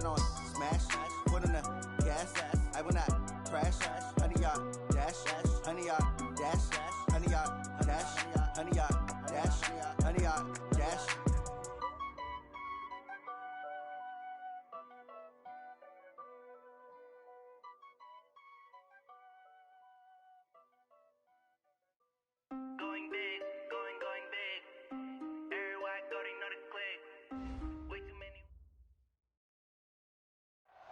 turn on, smash, put on the gas, I will not crash, honey yard, dash, honey yard, dash, honey yard, dash, honey yard, dash, honey yard, dash. Going big, going big. Everywhere I go, they know the click. Way too many.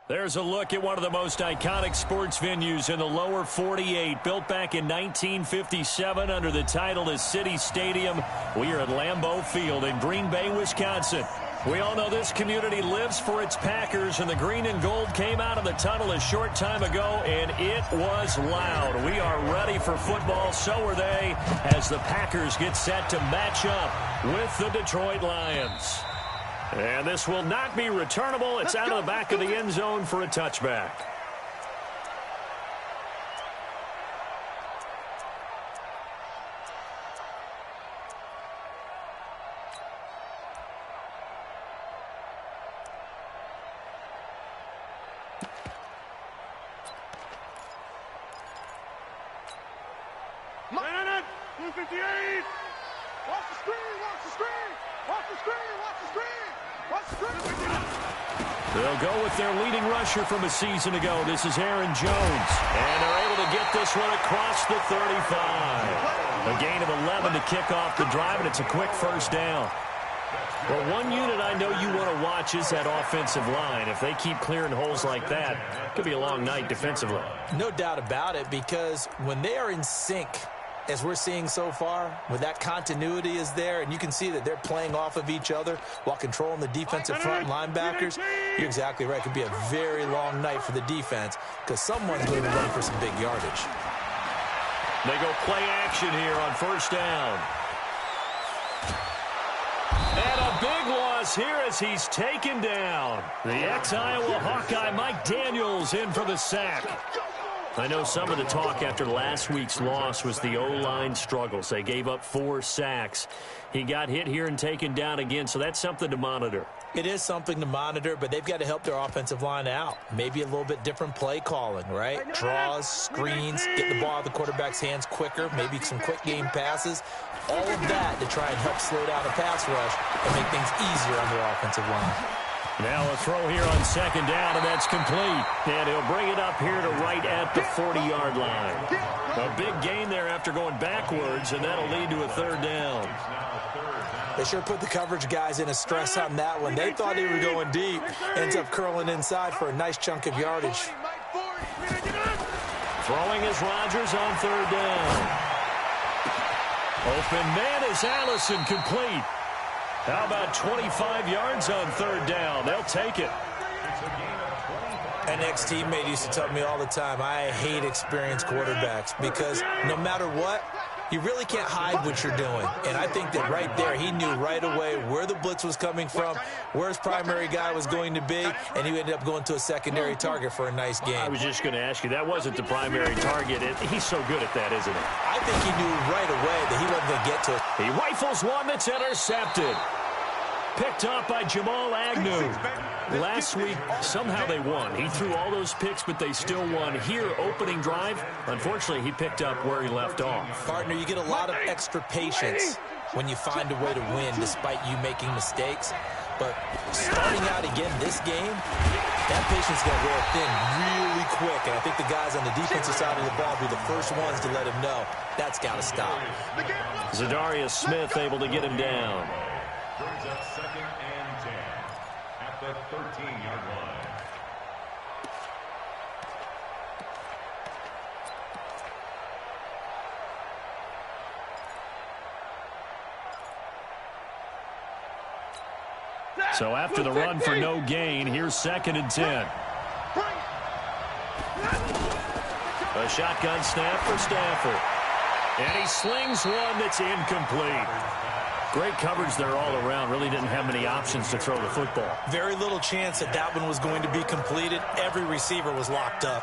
There's a look at one of the most iconic sports venues in the lower 48, built back in 1957 under the title of City Stadium. We are at Lambeau Field in Green Bay, Wisconsin. We all know this community lives for its Packers, and the green and gold came out of the tunnel a short time ago, and it was loud. We are ready for football, so are they, as the Packers get set to match up with the Detroit Lions. And this will not be returnable. It's out of the back of the end zone for a touchback. They'll go with their leading rusher from a season ago. This is Aaron Jones. And they're able to get this one across the 35. A gain of 11 to kick off the drive, and it's a quick first down. Well, one unit I know you want to watch is that offensive line. If they keep clearing holes like that, it could be a long night defensively. No doubt about it, because when they are in sync, as we're seeing so far, when that continuity is there, and you can see that they're playing off of each other while controlling the defensive front linebackers, you're exactly right. It could be a very long night for the defense because someone's going to run for some big yardage. They go play action here on first down. And a big loss here as he's taken down. The ex-Iowa Hawkeye Mike Daniels in for the sack. I know some of the talk after last week's loss was the O-line struggles. They gave up 4 sacks. He got hit here and taken down again, so that's something to monitor. It is something to monitor, but they've got to help their offensive line out. Maybe a little bit different play calling, right? Draws, screens, get the ball out of the quarterback's hands quicker, maybe some quick game passes. All of that to try and help slow down the pass rush and make things easier on their offensive line. Now a throw here on second down, and that's complete. And he'll bring it up here to right at the 40-yard line. A big gain there after going backwards, and that'll lead to a third down. They sure put the coverage guys in a stress on that one. They thought they were going deep. Ends up curling inside for a nice chunk of yardage. Throwing is Rodgers on third down. Open man is Allison, complete. How about 25 yards on third down? They'll take it. An ex-teammate used to tell me all the time, I hate experienced quarterbacks because no matter what, you really can't hide what you're doing. And I think that right there, he knew right away where the blitz was coming from, where his primary guy was going to be, and he ended up going to a secondary target for a nice game. I was just going to ask you, that wasn't the primary target. He's so good at that, isn't he? I think he knew right away that he wasn't going to get to it. He rifles one that's intercepted. Picked up by Jamal Agnew. Last week, somehow they won. He threw all those picks, but they still won. Here, opening drive, unfortunately, he picked up where he left off. Partner, you get a lot of extra patience when you find a way to win despite you making mistakes. But starting out again this game, that patience got wear thin really quick. And I think the guys on the defensive side of the ball will be the first ones to let him know that's got to stop. Zadarius Smith able to get him down. Brings up 2nd and 10 at the 13-yard line. So after the run for no gain, here's 2nd and 10. A shotgun snap for Stafford. And he slings one that's incomplete. Great coverage there all around. Really didn't have many options to throw the football. Very little chance that that one was going to be completed. Every receiver was locked up.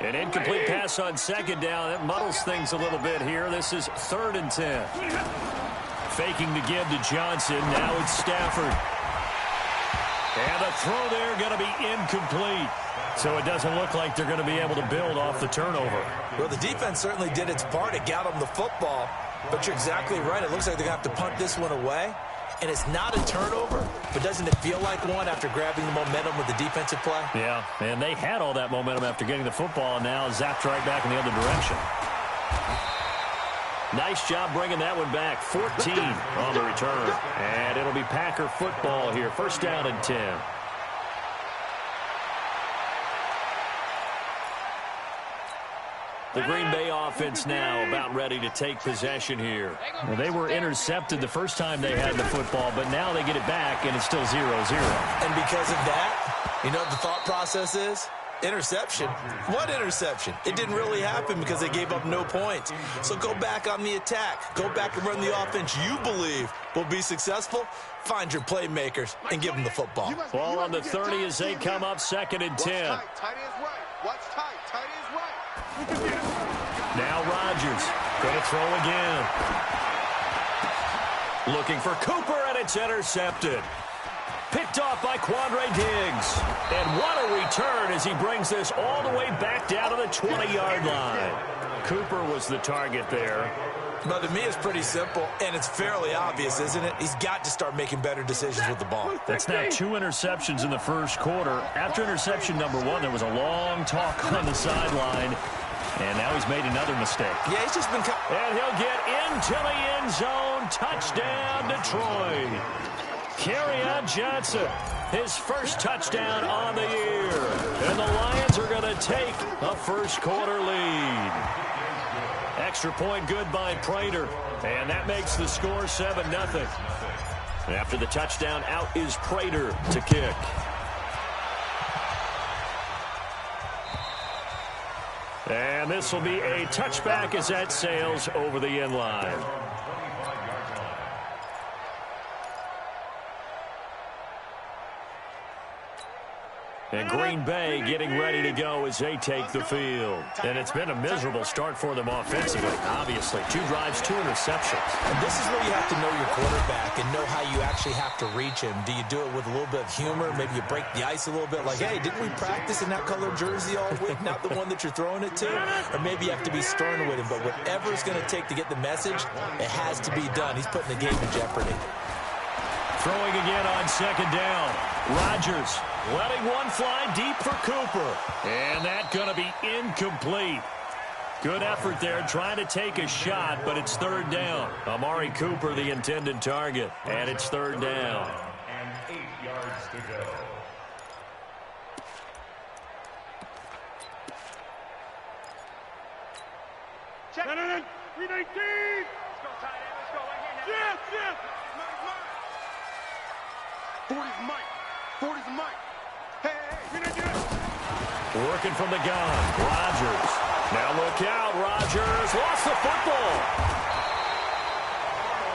An incomplete pass on second down. That muddles things a little bit here. This is 3rd and 10. Faking to give to Johnson. Now it's Stafford. And the throw there going to be incomplete. So it doesn't look like they're going to be able to build off the turnover. Well, the defense certainly did its part. It got them the football. But you're exactly right. It looks like they're going to have to punt this one away. And it's not a turnover, but doesn't it feel like one after grabbing the momentum with the defensive play? Yeah, and they had all that momentum after getting the football, and now zapped right back in the other direction. Nice job bringing that one back. 14 on the return. And it'll be Packer football here. 1st down and 10. The Green Bay offense now about ready to take possession here. Well, they were intercepted the first time they had the football, but now they get it back, and it's still 0-0. And because of that, you know what the thought process is? Interception. What interception? It didn't really happen because they gave up no points. So go back on the attack. Go back and run the offense you believe will be successful. Find your playmakers and give them the football. Ball on the 30 as they come up 2nd and 10. Tight is right. What's tight? Tight is right. Now Rodgers going to throw again. Looking for Cooper, and it's intercepted. Picked off by Quandre Diggs. And what a return as he brings this all the way back down to the 20-yard line. Cooper was the target there. But to me, it's pretty simple, and it's fairly obvious, isn't it? He's got to start making better decisions with the ball. That's now 2 interceptions in the first quarter. After interception number 1, there was a long talk on the sideline. And now he's made another mistake. Yeah, he's just been... And he'll get into the end zone. Touchdown, Detroit. Kerryon Johnson, his first touchdown on the year. And the Lions are going to take a first-quarter lead. Extra point good by Prater. And that makes the score 7-0. After the touchdown, out is Prater to kick. And this will be a touchback as that sails over the end line. And Green Bay getting ready to go as they take the field. And it's been a miserable start for them offensively, obviously. 2 drives, 2 interceptions. And this is where you have to know your quarterback and know how you actually have to reach him. Do you do it with a little bit of humor? Maybe you break the ice a little bit like, hey, didn't we practice in that colored jersey all week? Not the one that you're throwing it to? Or maybe you have to be stern with him. But whatever it's going to take to get the message, it has to be done. He's putting the game in jeopardy. Throwing again on 2nd down. Rodgers letting one fly deep for Cooper. And that's going to be incomplete. Good effort there trying to take a shot, but it's 3rd down. Amari Cooper, the intended target, and it's 3rd down. And 8 yards to go. Check. 319. Let's go, tight end. Let's go right here. Yes, yes. 40's Mike. 40's Mike. Hey, working from the gun. Rodgers. Now look out. Rodgers lost the football.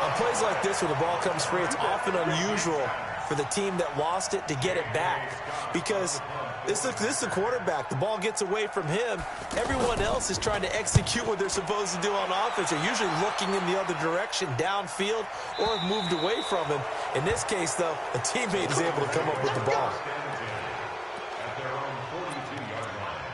On plays like this where the ball comes free, it's often unusual for the team that lost it to get it back. Because this is a quarterback. The ball gets away from him. Everyone else is trying to execute what they're supposed to do on offense. They're usually looking in the other direction, downfield, or have moved away from him. In this case, though, a teammate is able to come up with the ball. At their own 42-yard line.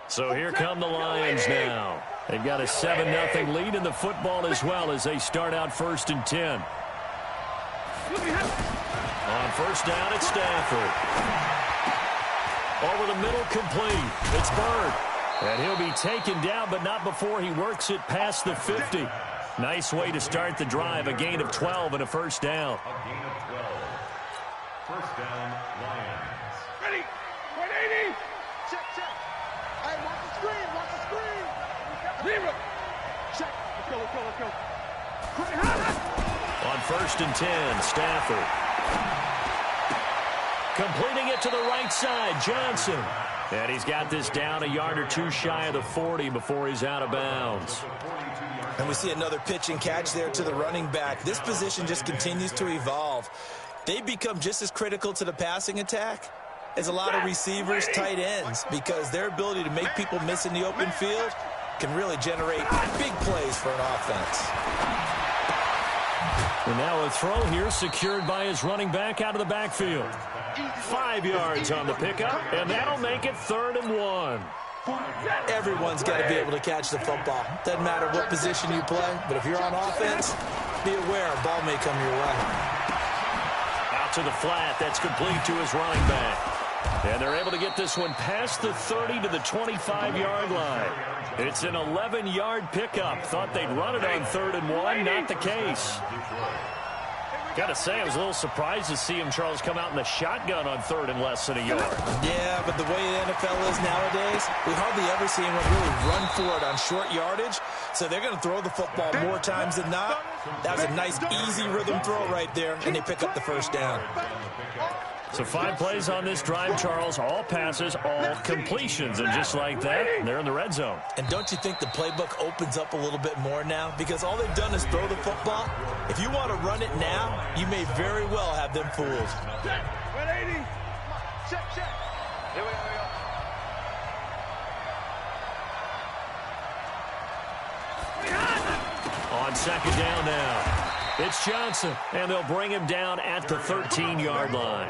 So here come the Lions now. They've got a 7-0 lead in the football as well as they start out 1st and 10. On 1st down, it's Stafford. Over the middle, complete. It's Bird. And he'll be taken down, but not before he works it past the 50. Nice way to start the drive. A gain of 12 and a 1st down. A gain of 12. 1st down, Lions. Ready. 180. Check, check. Hey, watch the screen. Watch the screen. Zero. Check. Let's go, let's go, let's go. On 1st and 10, Stafford. Completing it to the right side, Johnson. And he's got this down a yard or 2 shy of the 40 before he's out of bounds. And we see another pitch and catch there to the running back. This position just continues to evolve. they become just as critical to the passing attack as a lot of receivers, tight ends, because their ability to make people miss in the open field can really generate big plays for an offense. And now a throw here secured by his running back out of the backfield. 5 yards on the pickup, and that'll make it 3rd and 1. Everyone's got to be able to catch the football. Doesn't matter what position you play, but if you're on offense, be aware a ball may come your way. Out to the flat. That's complete to his running back. And they're able to get this one past the 30 to the 25-yard line. It's an 11-yard pickup. Thought they'd run it on 3rd and 1. Not the case. Got to say, I was a little surprised to see him, Charles, come out in the shotgun on 3rd and less than a yard. Yeah, but the way the NFL is nowadays, we hardly ever see anyone really run for it on short yardage. So they're going to throw the football more times than not. That was a nice, easy rhythm throw right there, and they pick up the first down. So 5 plays on this drive, Charles. All passes, all completions. And just like that, they're in the red zone. And don't you think the playbook opens up a little bit more now? Because all they've done is throw the football. If you want to run it now, you may very well have them fooled. 180. Check. Here we go. On 2nd down now. It's Johnson, and they'll bring him down at the 13-yard line.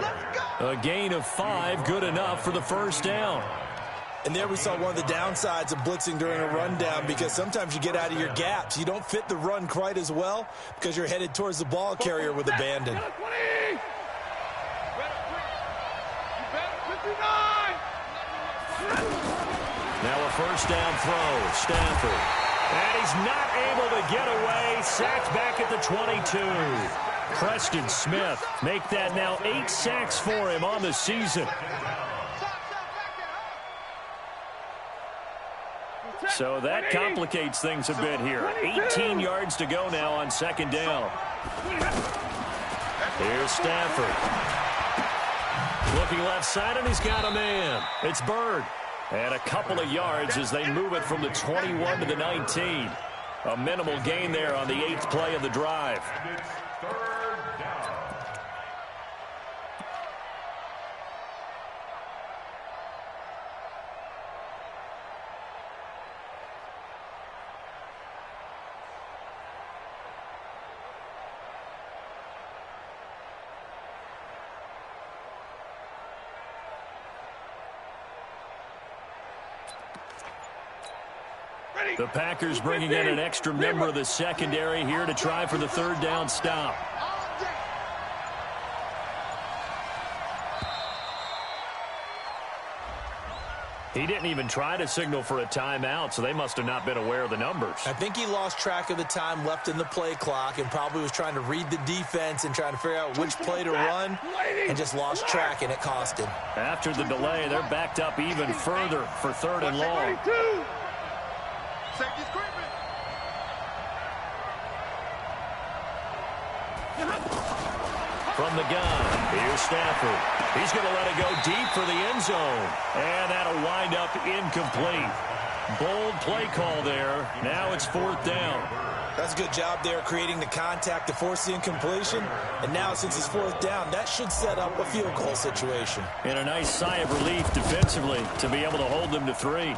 A gain of 5, good enough for the first down. And there we saw one of the downsides of blitzing during a rundown, because sometimes you get out of your gaps. You don't fit the run quite as well because you're headed towards the ball carrier with abandon. Now a first down throw, Stafford. And he's not able to get away. Sacked back at the 22. Preston Smith make that now 8 sacks for him on the season. So that complicates things a bit here. 18 yards to go now on 2nd down. Here's Stafford. Looking left side, and he's got a man. It's Bird. And a couple of yards as they move it from the 21 to the 19. A minimal gain there on the 8th play of the drive. The Packers bringing in an extra member of the secondary here to try for the 3rd down stop. He didn't even try to signal for a timeout, so they must have not been aware of the numbers. I think he lost track of the time left in the play clock and probably was trying to read the defense and trying to figure out which play to run, and just lost track, and it cost him. After the delay, they're backed up even further for 3rd and long. From the gun, here's Stafford. He's going to let it go deep for the end zone. And that'll wind up incomplete. Bold play call there. Now it's 4th down. That's a good job there creating the contact to force the incompletion. And now since it's 4th down, that should set up a field goal situation. And a nice sigh of relief defensively to be able to hold them to 3.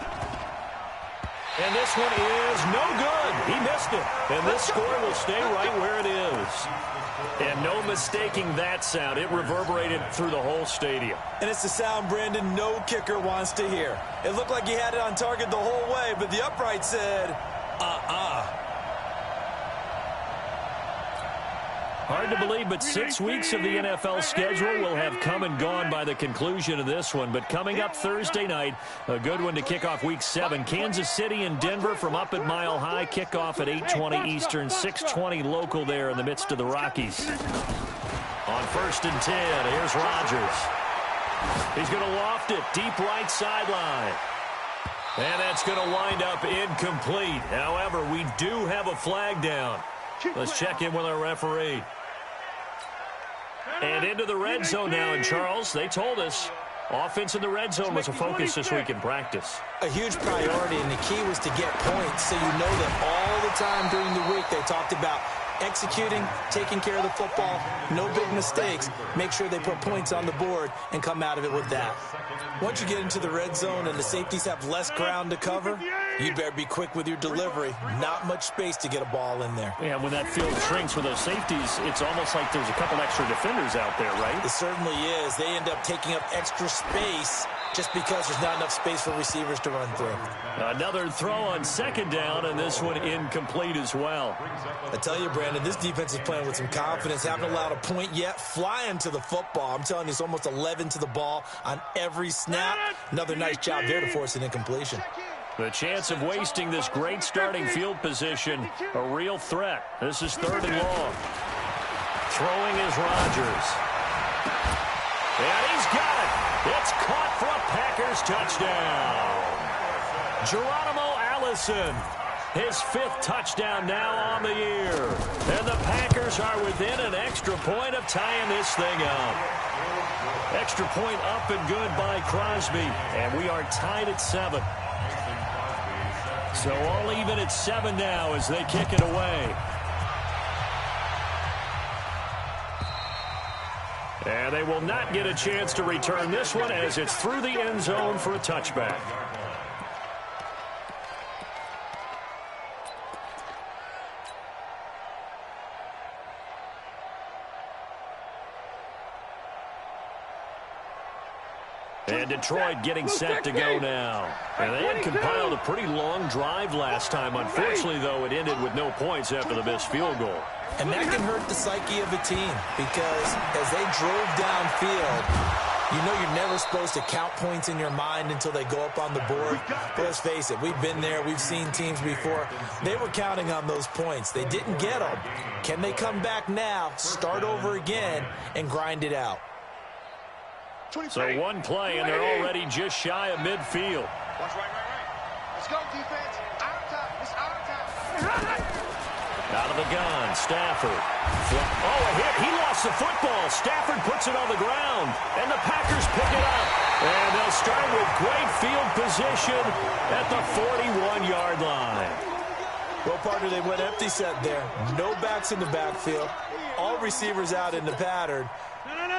And this one is no good. He missed it. And this score will stay right where it is. And no mistaking that sound. It reverberated through the whole stadium. And it's the sound, Brandon, no kicker wants to hear. It looked like he had it on target the whole way, but the upright said, Hard to believe, but 6 weeks of the NFL schedule will have come and gone by the conclusion of this one. But coming up Thursday night, a good one to kick off Week 7. Kansas City and Denver from up at Mile High. Kickoff at 8:20 Eastern, 6:20 local there in the midst of the Rockies. On 1st and 10, here's Rodgers. He's going to loft it deep right sideline. And that's going to wind up incomplete. However, we do have a flag down. Let's check in with our referee. And into the red zone now. And Charles, they told us offense in the red zone was a focus this week in practice. A huge priority, and the key was to get points. So you know that all the time during the week they talked about executing, taking care of the football, no big mistakes, make sure they put points on the board and come out of it with that. Once you get into the red zone and the safeties have less ground to cover, you better be quick with your delivery. Not much space to get a ball in there. Yeah, when that field shrinks with those safeties, it's almost like there's a couple extra defenders out there, right? It certainly is. They end up taking up extra space just because there's not enough space for receivers to run through. Another throw on second down, and this one incomplete as well. I tell you, Brandon, this defense is playing with some confidence. Haven't allowed a point yet. Flying to the football. I'm telling you, it's almost 11 to the ball on every snap. Another nice job there to force an incompletion. The chance of wasting this great starting field position, a real threat. This is 3rd and long. Throwing is Rodgers. And he's got it. It's caught for a Packers touchdown. Geronimo Allison, his 5th touchdown now on the year. And the Packers are within an extra point of tying this thing up. Extra point up and good by Crosby. And we are tied at 7. So all even at 7 now as they kick it away. And they will not get a chance to return this one as it's through the end zone for a touchback. And Detroit getting set to go now. And they had compiled a pretty long drive last time. Unfortunately, though, it ended with no points after the missed field goal. And that can hurt the psyche of a team because as they drove downfield, you know you're never supposed to count points in your mind until they go up on the board. But let's face it, we've been there. We've seen teams before. They were counting on those points. They didn't get them. Can they come back now, start over again, and grind it out? So one play, and they're already just shy of midfield. Watch right. Let's go, defense. Out of time. It's out of time. Out of the gun, Stafford. Oh, a hit. He lost the football. Stafford puts it on the ground, and the Packers pick it up. And they'll start with great field position at the 41-yard line. Well, partner, they went empty set there. No backs in the backfield. All receivers out in the pattern.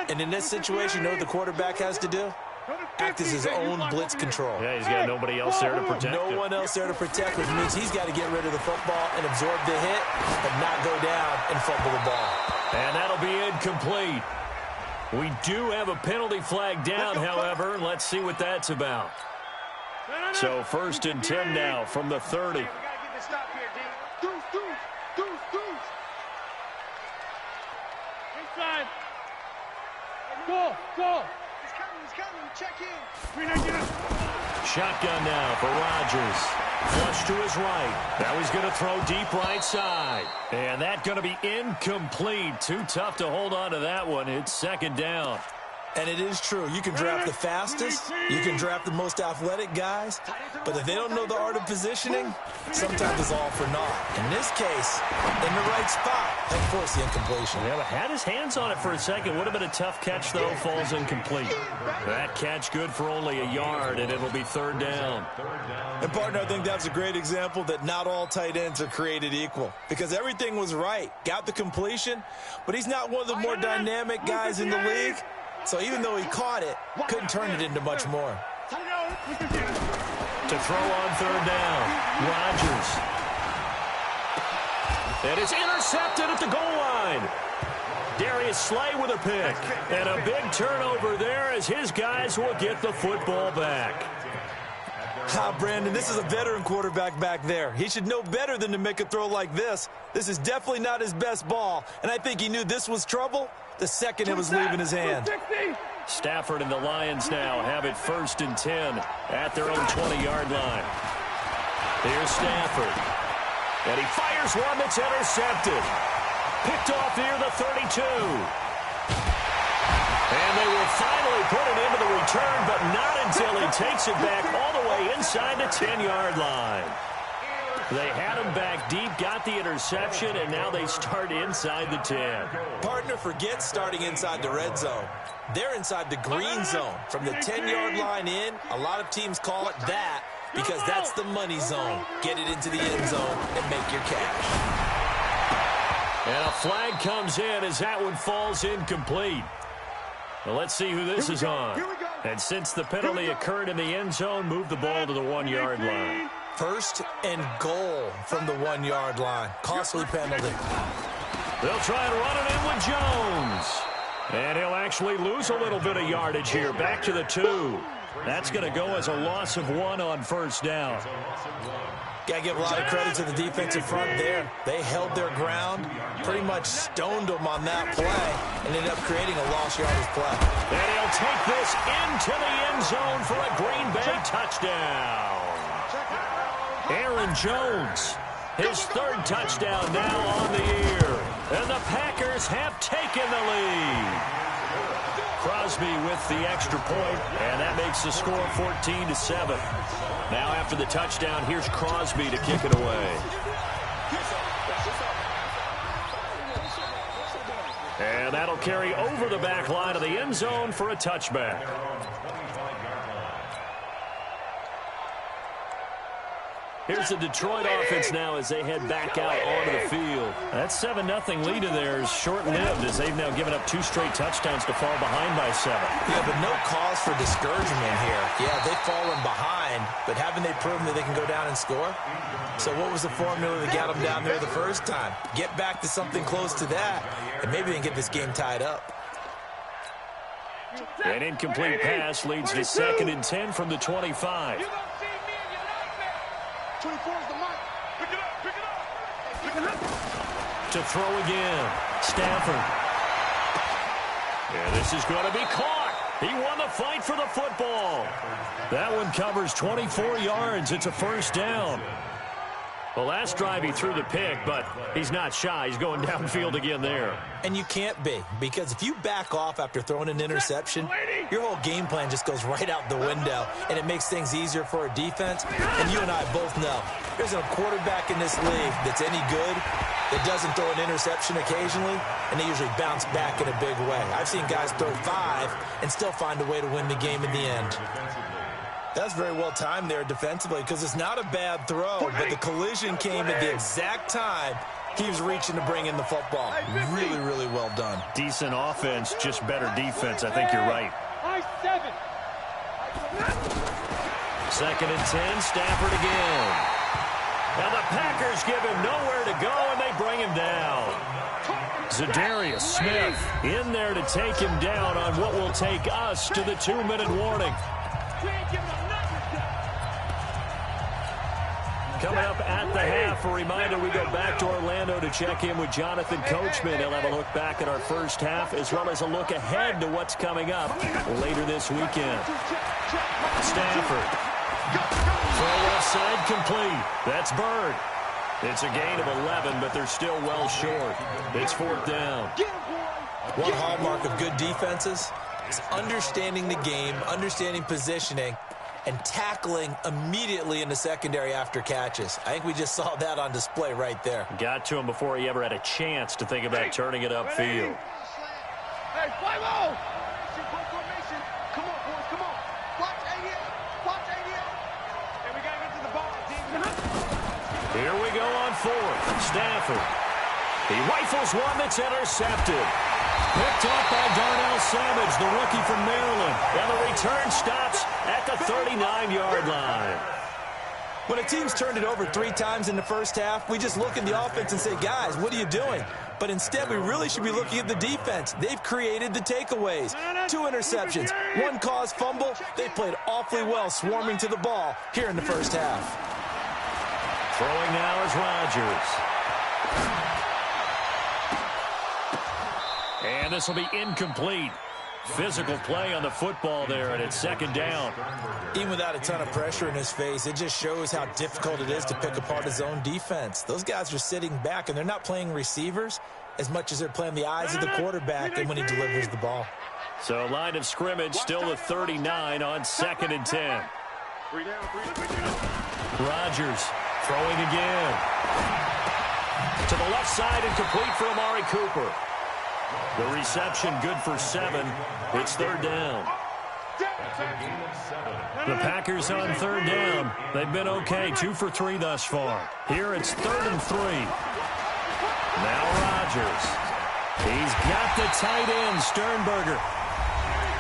And in this situation, you know what the quarterback has to do? Act as his own blitz control. Yeah, he's got nobody else there to protect him. No one else there to protect, which means he's got to get rid of the football and absorb the hit, but not go down and fumble the ball. And that'll be incomplete. We do have a penalty flag down, however. Let's see what that's about. So 1st and 10 now from the 30. We got to get this stop here, D. Deuce. Inside. Go. He's coming. Check in. Shotgun now for Rodgers. Flush to his right. Now he's going to throw deep right side. And that's going to be incomplete. Too tough to hold on to that one. It's 2nd down. And it is true. You can draft the fastest. You can draft the most athletic guys. But if they don't know the art of positioning, sometimes it's all for naught. In this case, in the right spot, that forced the incompletion. Yeah, but had his hands on it for a second. Would have been a tough catch, though. Falls incomplete. That catch good for only a yard, and it'll be 3rd down. And, partner, I think that's a great example that not all tight ends are created equal. Because everything was right. Got the completion, but he's not one of the more dynamic guys in the league. So even though he caught it, couldn't turn it into much more. To throw on 3rd down, Rodgers. And it's intercepted at the goal line. Darius Slay with a pick. And a big turnover there as his guys will get the football back. Brandon, this is a veteran quarterback back there. He should know better than to make a throw like this. This is definitely not his best ball. And I think he knew this was trouble the second it was leaving his hand. Stafford and the Lions now have it 1st and 10 at their own 20-yard line. Here's Stafford. And he fires one that's intercepted. Picked off near the 32. And they will finally put it into the return, but not until he takes it back all the way inside the 10-yard line. They had him back deep, got the interception, and now they start inside the 10. Partner, forget starting inside the red zone. They're inside the green zone. From the 10-yard line in, a lot of teams call it that because that's the money zone. Get it into the end zone and make your cash. And a flag comes in as that one falls incomplete. Well, let's see who this is on. And since the penalty occurred in the end zone, move the ball to the 1-yard line. First and goal from the 1-yard line. Costly penalty. They'll try and run it in with Jones. And he'll actually lose a little bit of yardage here. Back to the 2. That's going to go as a loss of 1 on first down. Got to give a lot of credit to the defensive front there. They held their ground, pretty much stoned them on that play, and ended up creating a lost yardage play. And he'll take this into the end zone for a Green Bay touchdown. Aaron Jones, his 3rd touchdown now on the year. And the Packers have taken the lead. Crosby with the extra point, and that makes the score 14-7. Now after the touchdown, here's Crosby to kick it away. And that'll carry over the back line of the end zone for a touchback. Here's the Detroit offense now as they head back out onto the field. That 7-0 lead of theirs short-lived as they've now given up 2 straight touchdowns to fall behind by 7. Yeah, but no cause for discouragement here. Yeah, they've fallen behind, but haven't they proven that they can go down and score? So what was the formula that got them down there the first time? Get back to something close to that, and maybe they can get this game tied up. An incomplete pass leads to 2nd and 10 from the 25. 24 is the mark. Pick it up, pick it up. Pick it up. To throw again, Stafford. And this is going to be caught. He won the fight for the football. That one covers 24 yards. It's a first down. The last drive he threw the pick, but he's not shy. He's going downfield again there. And you can't be, because if you back off after throwing an interception, your whole game plan just goes right out the window, and it makes things easier for a defense. And you and I both know there's a quarterback in this league that's any good that doesn't throw an interception occasionally, and they usually bounce back in a big way. I've seen guys throw 5 and still find a way to win the game in the end. That's very well timed there defensively, because it's not a bad throw, but the collision came at the exact time he was reaching to bring in the football. Really, really well done. Decent offense, just better defense. I think you're right. 2nd and 10, Stafford again. Now the Packers give him nowhere to go, and they bring him down. Za'Darius Smith in there to take him down on what will take us to the 2-minute warning. Coming up at the half, a reminder, we go back to Orlando to check in with Jonathan Coachman. He'll have a look back at our first half as well as a look ahead to what's coming up later this weekend. Stafford. Throw left side complete. That's Bird. It's a gain of 11, but they're still well short. It's 4th down. One hallmark of good defenses is understanding the game, understanding positioning, and tackling immediately in the secondary after catches. I think we just saw that on display right there. Got to him before he ever had a chance to think about turning it upfield. Hey, fly low! Formation. Come on, boys, come on. Watch 88. Watch 88. And we got to get to the ball, team. Here we go on 4th. Stafford. He rifles one that's intercepted. Picked off by Darnell Savage, the rookie from Maryland. And the return stops at the 39-yard line. When a team's turned it over 3 times in the first half, we just look at the offense and say, guys, what are you doing? But instead, we really should be looking at the defense. They've created the takeaways. 2 interceptions, 1 caused fumble. They played awfully well swarming to the ball here in the first half. Throwing now is Rodgers. And this will be incomplete. Physical play on the football there, and it's 2nd down. Even without a ton of pressure in his face, it just shows how difficult it is to pick apart his own defense. Those guys are sitting back, and they're not playing receivers as much as they're playing the eyes of the quarterback and when he delivers the ball. So line of scrimmage still the 39 on 2nd and 10. Rodgers throwing again. To the left side and complete for Amari Cooper. The reception good for 7. It's 3rd down. The Packers on 3rd down. They've been okay, 2 for 3 thus far. Here it's 3rd and 3. Now Rodgers. He's got the tight end, Sternberger.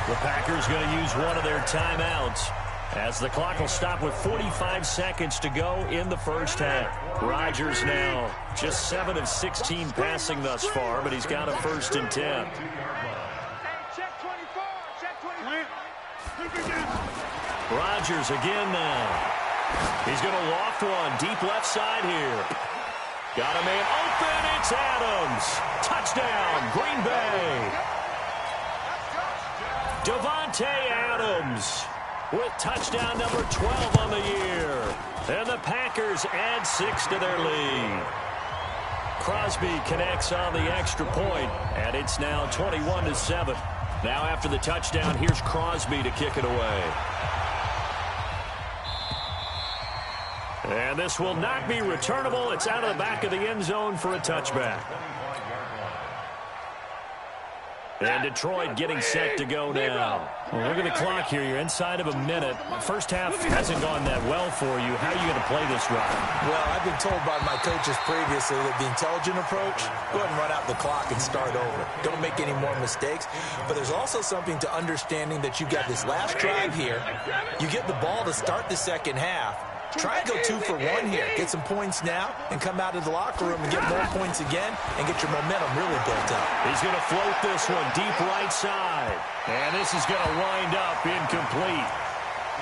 The Packers going to use one of their timeouts as the clock will stop with 45 seconds to go in the first half. Rodgers now just 7 of 16 passing thus far, but he's got a 1st and 10. Rodgers again now. He's going to loft one deep left side here. Got a man open. It's Adams. Touchdown, Green Bay. Davante Adams with touchdown number 12 on the year. And the Packers add 6 to their lead. Crosby connects on the extra point, and it's now 21-7. Now after the touchdown, here's Crosby to kick it away. And this will not be returnable. It's out of the back of the end zone for a touchback. And Detroit getting set to go now. Well, look at the clock here. You're inside of a minute. First half hasn't gone that well for you. How are you going to play this drive? Well, I've been told by my coaches previously that the intelligent approach, go ahead and run out the clock and start over. Don't make any more mistakes. But there's also something to understanding that you got this last drive here. You get the ball to start the second half. Try and go 2 for 1 here. Get some points now and come out of the locker room and get more points again and get your momentum really built up. He's going to float this one deep right side. And this is going to wind up incomplete.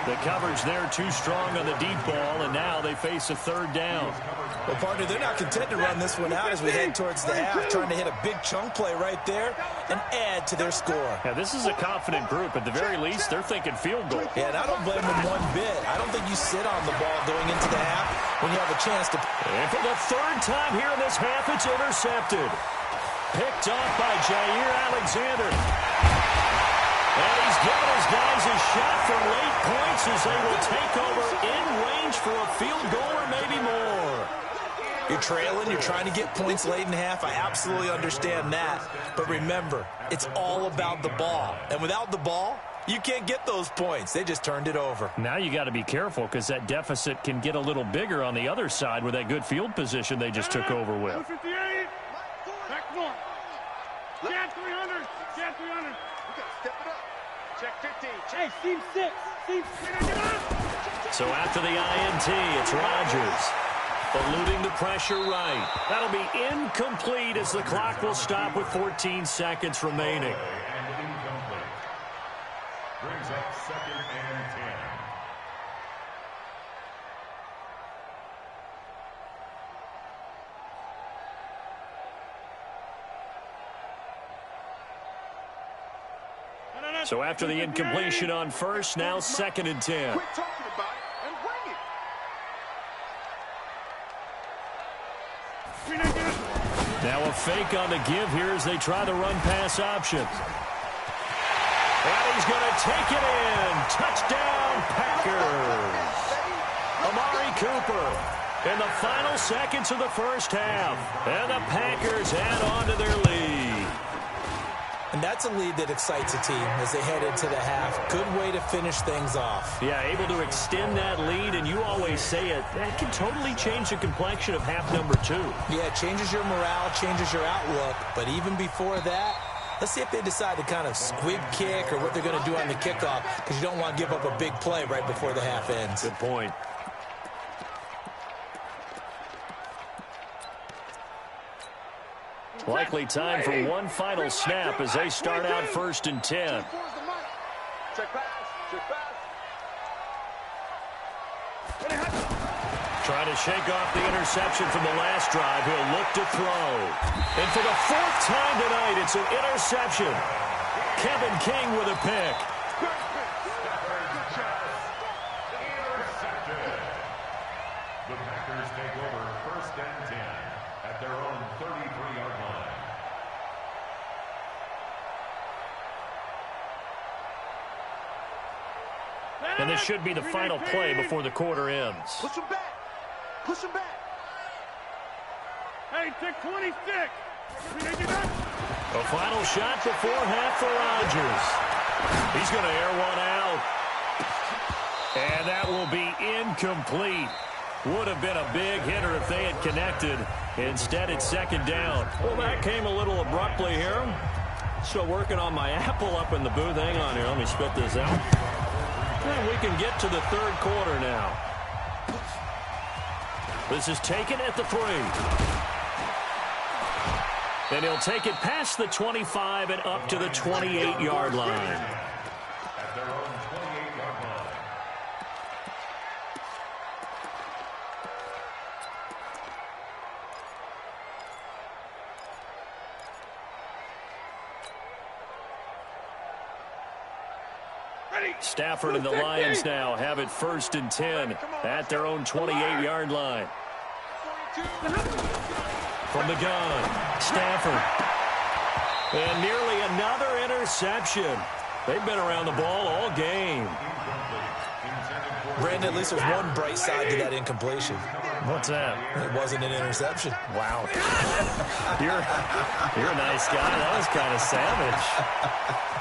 The coverage there too strong on the deep ball, and now they face a 3rd down. Well, partner, they're not content to run this one out as we head towards the half, trying to hit a big chunk play right there and add to their score. Yeah, this is a confident group. At the very least, they're thinking field goal. Yeah, and I don't blame them one bit. I don't think you sit on the ball going into the half when you have a chance to. And for the 3rd time here in this half, it's intercepted. Picked off by Jair Alexander. And he's giving his guys a shot for late points as they will take over in range for a field goal or maybe more. You're trailing. You're trying to get points late in half. I absolutely understand that. But remember, it's all about the ball. And without the ball, you can't get those points. They just turned it over. Now you got to be careful because that deficit can get a little bigger on the other side with that good field position they just took over with. 258. Back north. Cat 300. Cat 300. We got to step it up. Check 15. Hey, seam 6. Seam 6. So after the INT, it's Rodgers. Eluding the pressure right. That'll be incomplete as the clock will stop with 14 seconds remaining. And incomplete. Brings up 2nd and 10. So after the incompletion on first, now 2nd and 10. Quit talking about it and bring it. Now a fake on the give here as they try the run-pass option. And he's going to take it in. Touchdown, Packers. Amari Cooper in the final seconds of the first half. And the Packers add on to their lead. And that's a lead that excites a team as they head into the half. Good way to finish things off. Yeah, able to extend that lead, and you always say it, that can totally change the complexion of half number 2. Yeah, it changes your morale, changes your outlook. But even before that, let's see if they decide to kind of squib kick or what they're going to do on the kickoff, because you don't want to give up a big play right before the half ends. Good point. Likely time for one final snap as they start out 1st and 10. Check pass. Check pass. Trying to shake off the interception from the last drive. He'll look to throw. And for the 4th time tonight, it's an interception. Kevin King with a pick. The Packers take over 1st and 10 at their own 33-yard line. And this should be the final play before the quarter ends. Push him back. Push him back. Hey, take 26. A final shot before half for Rodgers. He's going to air one out. And that will be incomplete. Would have been a big hitter if they had connected. Instead, it's second down. Well, that came a little abruptly here. Still working on my apple up in the booth. Hang on here. Let me spit this out. And we can get to the third quarter now. This is taken at the 3. And he'll take it past the 25 and up to the 28-yard line. At their own 28-yard line. Stafford and the Lions now have it 1st and 10 at their own 28-yard line. From the gun, Stafford. And nearly another interception. They've been around the ball all game. Brandon, at least there's one bright side to that incompletion. What's that? It wasn't an interception. Wow. You're a nice guy. That was kind of savage.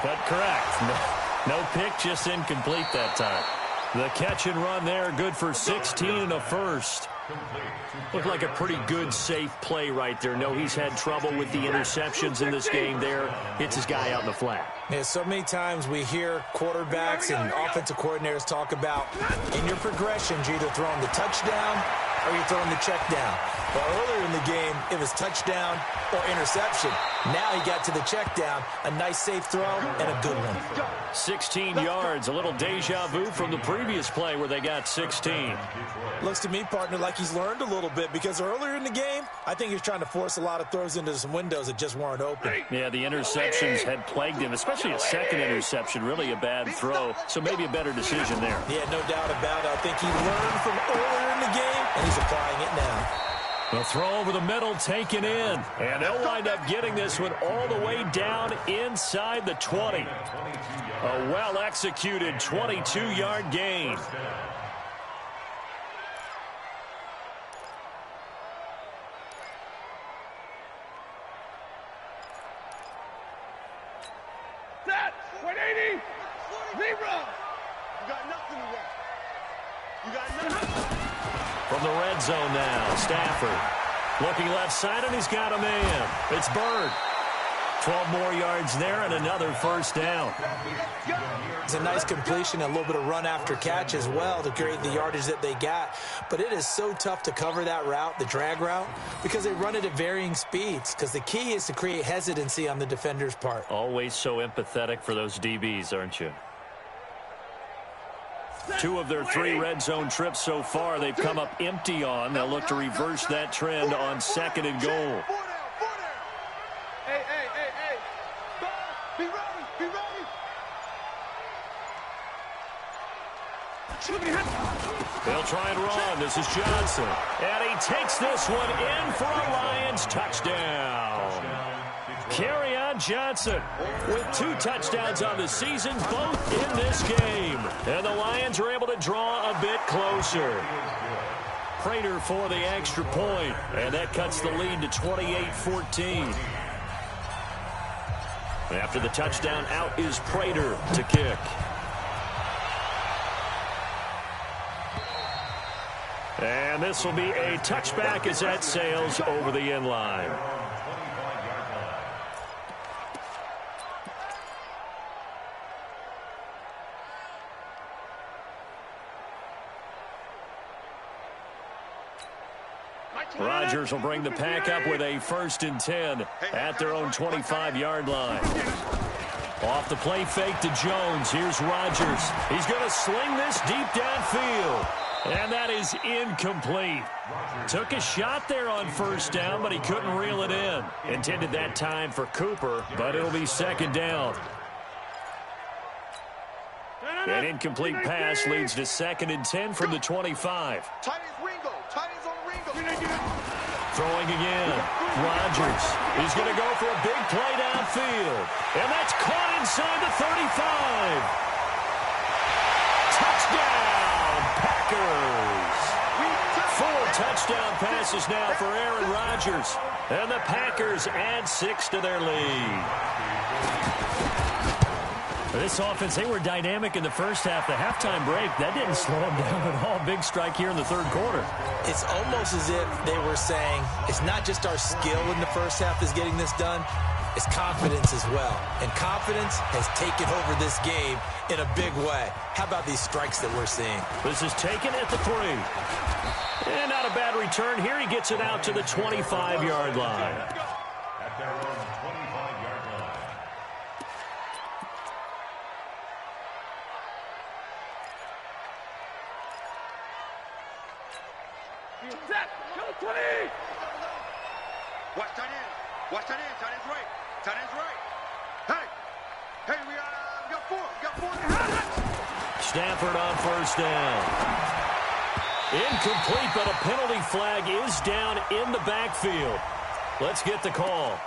But correct. No pick, just incomplete that time. The catch and run there, good for 16 and a first. Looked like a pretty good, safe play right there. No, he's had trouble with the interceptions in this game there. Hits his guy out in the flat. Yeah, so many times we hear quarterbacks and offensive coordinators talk about in your progressions, you're either throwing the touchdown or you're throwing the check down. But earlier in the game, it was touchdown or interception. Now he got to the check down, a nice safe throw, and a good one. 16 yards, a little deja vu from the previous play where they got 16. Looks to me, partner, like he's learned a little bit because earlier in the game, I think he was trying to force a lot of throws into some windows that just weren't open. Yeah, the interceptions had plagued him, especially a second interception, really a bad throw. So maybe a better decision there. Yeah, no doubt about it. I think he learned from earlier in the game, and he's applying it now. The throw over the middle taken in. And they'll wind up getting this one all the way down inside the 20. A well-executed 22-yard gain. Set! 180! Zero! You got nothing to work. You got nothing. From the red zone now, Stafford looking left side, and he's got a man. It's Bird. 12 more yards there and another first down. It's a nice completion, a little bit of run after catch as well to create the yardage that they got. But it is so tough to cover that route, the drag route, because they run it at varying speeds. Because the key is to create hesitancy on the defender's part. Always so empathetic for those DBs, aren't you? 2 of their 3 red zone trips so far they've come up empty on. They'll look to reverse that trend on 2nd and goal. Hey. Be ready. Be ready. They'll try and run. This is Johnson. And he takes this one in for a Lions touchdown. Kerryon Johnson with 2 touchdowns on the season, both in this game. And the Lions are able to draw a bit closer. Prater for the extra point, and that cuts the lead to 28-14. After the touchdown, out is Prater to kick. And this will be a touchback as that sails over the end line. Rodgers will bring the pack up with a 1st and 10 at their own 25-yard line. Off the play fake to Jones. Here's Rodgers. He's going to sling this deep downfield. And that is incomplete. Took a shot there on 1st down, but he couldn't reel it in. Intended that time for Cooper, but it'll be 2nd down. An incomplete pass leads to 2nd and 10 from the 25. Throwing again. Rodgers. He's going to go for a big play downfield. And that's caught inside the 35. Touchdown, Packers. 4 touchdown passes now for Aaron Rodgers. And the Packers add 6 to their lead. This offense, they were dynamic in the first half. The halftime break, that didn't slow them down at all. Big strike here in the third quarter. It's almost as if they were saying, it's not just our skill in the first half that's getting this done, it's confidence as well. And confidence has taken over this game in a big way. How about these strikes that we're seeing? This is taken at the 3. And not a bad return here. He gets it out to the 25-yard line. At their own 25-yard line. Watch tight end. Watch tight end. Tight end's right. Tight end's right. Hey, we got 4. We got 4. Stafford on first down. Incomplete, but a penalty flag is down in the backfield. Let's get the call.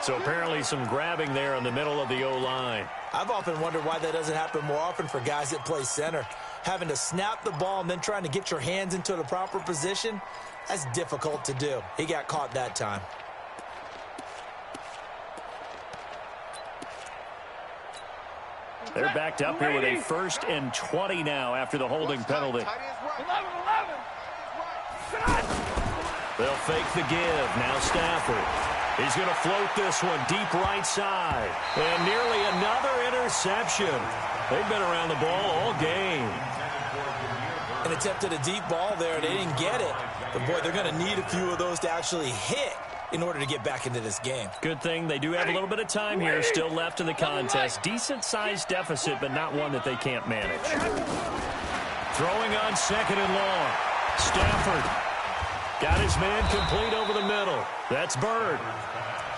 So apparently some grabbing there in the middle of the O-line. I've often wondered why that doesn't happen more often for guys that play center. Having to snap the ball and then trying to get your hands into the proper position, that's difficult to do. He got caught that time. They're backed up here with a 1st and 20 now after the holding penalty. 11. They'll fake the give. Now Stafford. He's going to float this one deep right side. And nearly another interception. They've been around the ball all game. And attempted a deep ball there. They didn't get it. But, boy, they're going to need a few of those to actually hit in order to get back into this game. Good thing they do have a little bit of time here still left in the contest. Decent-sized deficit, but not one that they can't manage. Throwing on 2nd and long. Stafford got his man complete over the middle. That's Bird.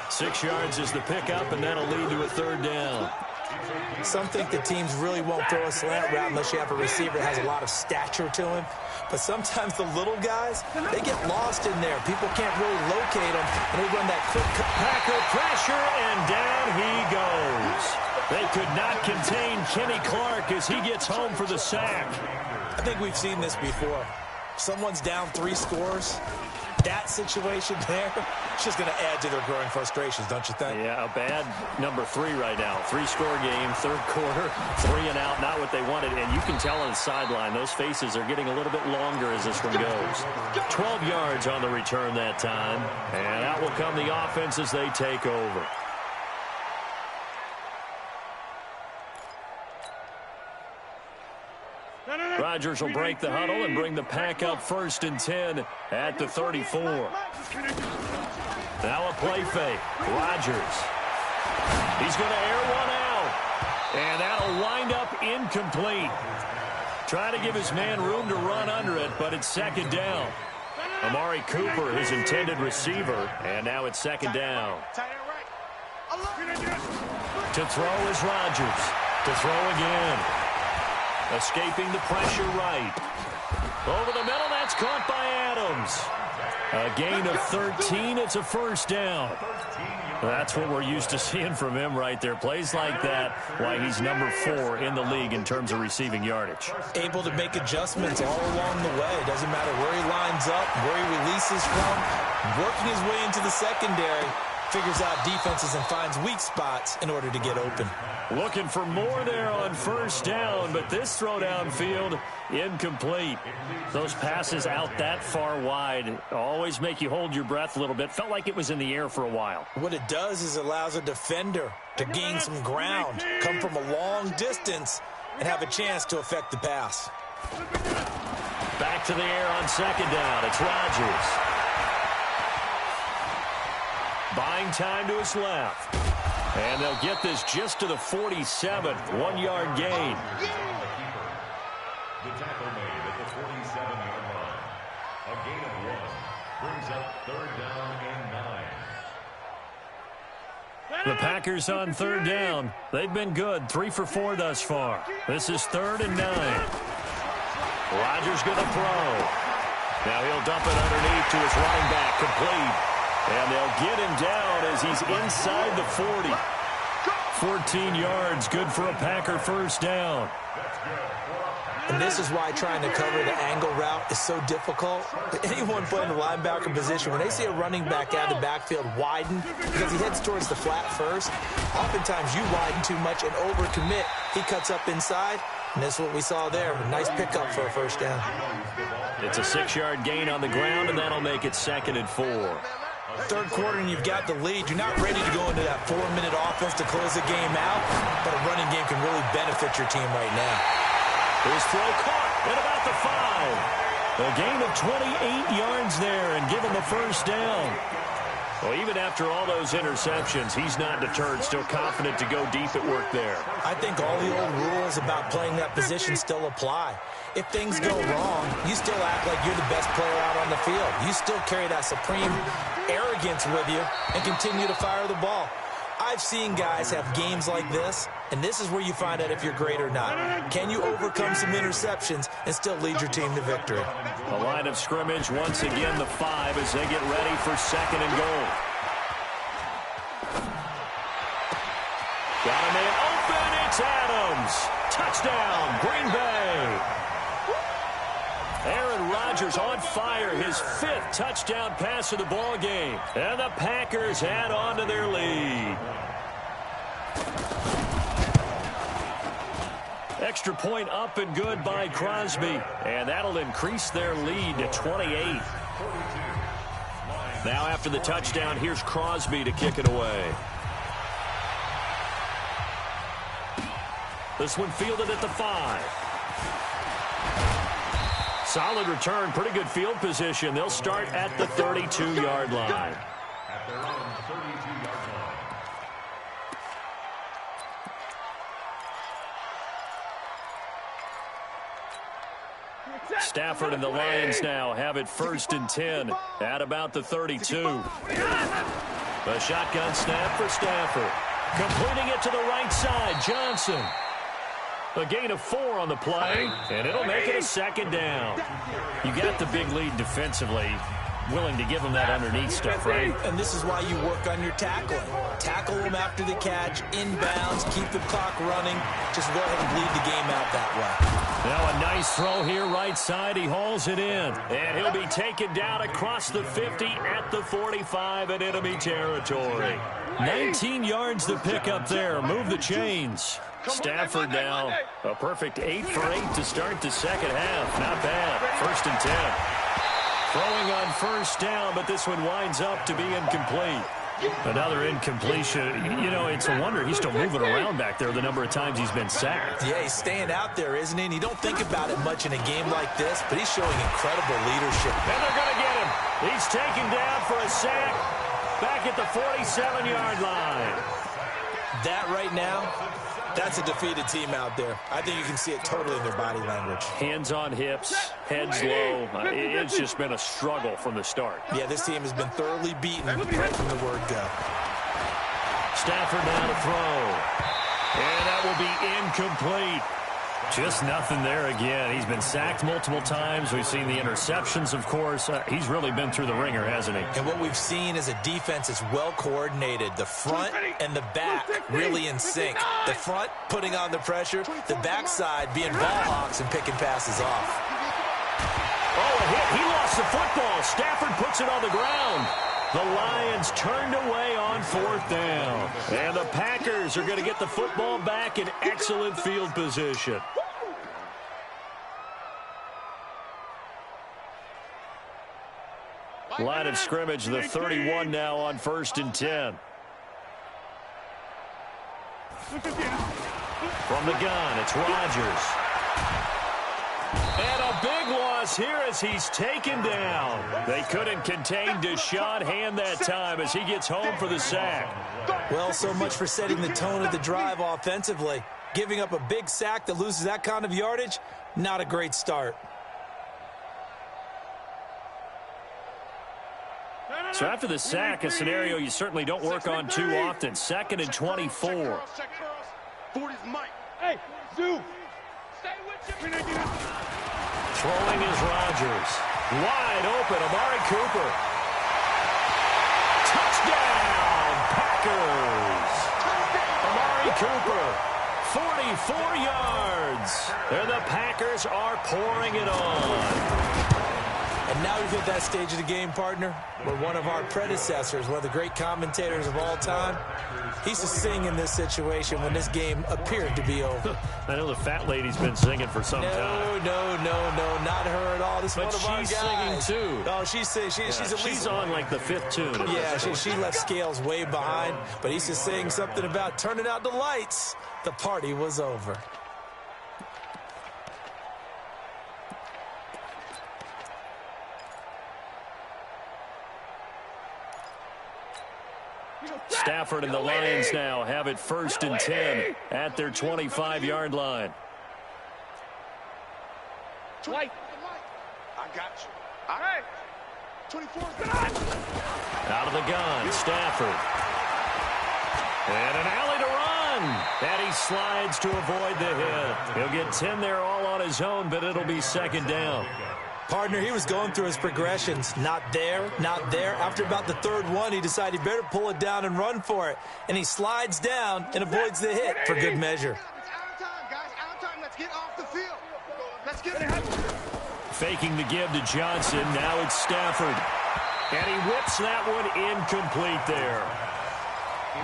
6 yards is the pickup, and that'll lead to a 3rd down. Some think the teams really won't throw a slant route unless you have a receiver that has a lot of stature to him. But sometimes the little guys, they get lost in there. People can't really locate them, and they run that quick Packer pressure, and down he goes. They could not contain Kenny Clark as he gets home for the sack. I think we've seen this before. Someone's down 3 scores. That situation there, it's just going to add to their growing frustrations, don't you think? Yeah, a bad number 3 right now. 3-score game, 3rd quarter, 3 and out, not what they wanted. And you can tell on the sideline, those faces are getting a little bit longer as this one goes. 12 yards on the return that time. And out will come the offense as they take over. Rodgers will break the huddle and bring the pack up 1st and 10 at the 34. Now a play fake. Rodgers. He's going to air one out. And that'll wind up incomplete. Trying to give his man room to run under it, but it's 2nd down. Amari Cooper, his intended receiver, and now it's 2nd down. To throw is Rodgers. To throw again. Escaping the pressure right. Over the middle, that's caught by Adams. A gain of 13, it's a 1st down. That's what we're used to seeing from him right there. Plays like that, why he's number 4 in the league in terms of receiving yardage. Able to make adjustments all along the way. Doesn't matter where he lines up, where he releases from. Working his way into the secondary. Figures out defenses and finds weak spots in order to get open. Looking for more there on 1st down, but this throw downfield, incomplete. Those passes out that far wide always make you hold your breath a little bit. Felt like it was in the air for a while. What it does is allows a defender to gain some ground, come from a long distance, and have a chance to affect the pass. Back to the air on 2nd down. It's Rodgers. Buying time to his left. And they'll get this just to the 47. 1-yard gain. The tackle made at the 47-yard line. A gain of 1 brings up 3rd down and 9. The Packers on 3rd down. They've been good. 3 for 4 thus far. This is 3rd and 9. Rodgers going to throw. Now he'll dump it underneath to his running back. Complete. And they'll get him down as he's inside the 40. 14 yards, good for a Packer 1st down. And this is why trying to cover the angle route out is so difficult. Anyone playing the linebacker position, when they see a running back out of the backfield widen because he heads towards the flat first, oftentimes you widen too much and overcommit. He cuts up inside, and that's what we saw there. A nice pickup for a first down. It's a 6-yard gain on the ground, and that'll make it 2nd and 4. Third quarter, and you've got the lead. You're not ready to go into that 4-minute offense to close the game out, but a running game can really benefit your team right now. His throw caught at about the 5. A gain of 28 yards there and give him the first down. Well, even after all those interceptions, he's not deterred, still confident to go deep at work there. I think all the old rules about playing that position still apply. If things go wrong, you still act like you're the best player out on the field. You still carry that supreme arrogance with you and continue to fire the ball. I've seen guys have games like this, and this is where you find out if you're great or not. Can you overcome some interceptions and still lead your team to victory? The line of scrimmage, once again, the 5 as they get ready for 2nd and goal. Got a man open, it's Adams. Touchdown, Green Bay. Aaron Rodgers on fire, his 5th touchdown pass of the ball game. And the Packers add on to their lead. Extra point up and good by Crosby. And that'll increase their lead to 28. Now after the touchdown, here's Crosby to kick it away. This one fielded at the 5. Solid return, pretty good field position. They'll start at the 32-yard line. At their own 32-yard line. Stafford and the Lions now have it 1st and 10 at about the 32. A shotgun snap for Stafford. Completing it to the right side, Johnson. A gain of 4 on the play, and it'll make it a 2nd down. You got the big lead defensively. Willing to give them that underneath stuff, right? And this is why you work on your tackling. Tackle them after the catch, inbounds, keep the clock running. Just go ahead and bleed the game out that way. Now a nice throw here right side. He hauls it in. And he'll be taken down across the 50 at the 45 in enemy territory. 19 yards to pick up there. Move the chains. Stafford now a perfect 8 for 8 to start the second half. Not bad. 1st and 10. Throwing on first down, but this one winds up to be incomplete. Another incompletion. You know, it's a wonder he's still moving around back there the number of times he's been sacked. Yeah, he's staying out there, isn't he? And you don't think about it much in a game like this, but he's showing incredible leadership. And they're going to get him. He's taken down for a sack back at the 47-yard line. That right now, that's a defeated team out there. I think you can see it totally in their body language. Hands on hips, heads low. It's just been a struggle from the start. Yeah, this team has been thoroughly beaten right from the word go. Stafford now to throw. And that will be incomplete. Just nothing there again. He's been sacked multiple times. We've seen the interceptions, of course. He's really been through the ringer, hasn't he? And what we've seen is a defense that's well coordinated. The front and the back really in sync. The front putting on the pressure. The backside being ball hawks and picking passes off. Oh, a hit. He lost the football. Stafford puts it on the ground. The Lions turned away on 4th down. And the Packers are going to get the football back in excellent field position. Line of scrimmage, the 31 now on 1st and 10. From the gun, it's Rodgers. And a big loss here as he's taken down. They couldn't contain Deshaun Hand that time as he gets home for the sack. Well, so much for setting the tone of the drive offensively. Giving up a big sack that loses that kind of yardage, not a great start. So after the sack, a scenario you certainly don't work on too often. 2nd and 24. Hey, Zoo. Throwing is Rodgers. Wide open, Amari Cooper. Touchdown, Packers. Amari Cooper, 44 yards. And the Packers are pouring it on. been at that stage of the game, partner, where one of our predecessors, one of the great commentators of all time, he used to sing in this situation when this game appeared to be over. I know the fat lady's been singing for some time. No, not her at all. This is one of our guys. But she's singing, too. Oh, she's singing. She's on, like, the fifth tune. Yeah, she left Scales way behind, but he used to sing something about turning out the lights. The party was over. Stafford and the Lions now have it 1st and 10 at their 25-yard line. Dwight, I got you. All right. 24's done. Out of the gun, Stafford. And an alley to run. And he slides to avoid the hit. He'll get 10 there all on his own, but it'll be 2nd down. Partner, he was going through his progressions. Not there, not there. After about the 3rd one, he decided he better pull it down and run for it. And he slides down and avoids the hit for good measure. It's out of time, guys. Out of time. Let's get off the field. Let's get it. Faking the give to Johnson. Now it's Stafford. And he whips that one incomplete there.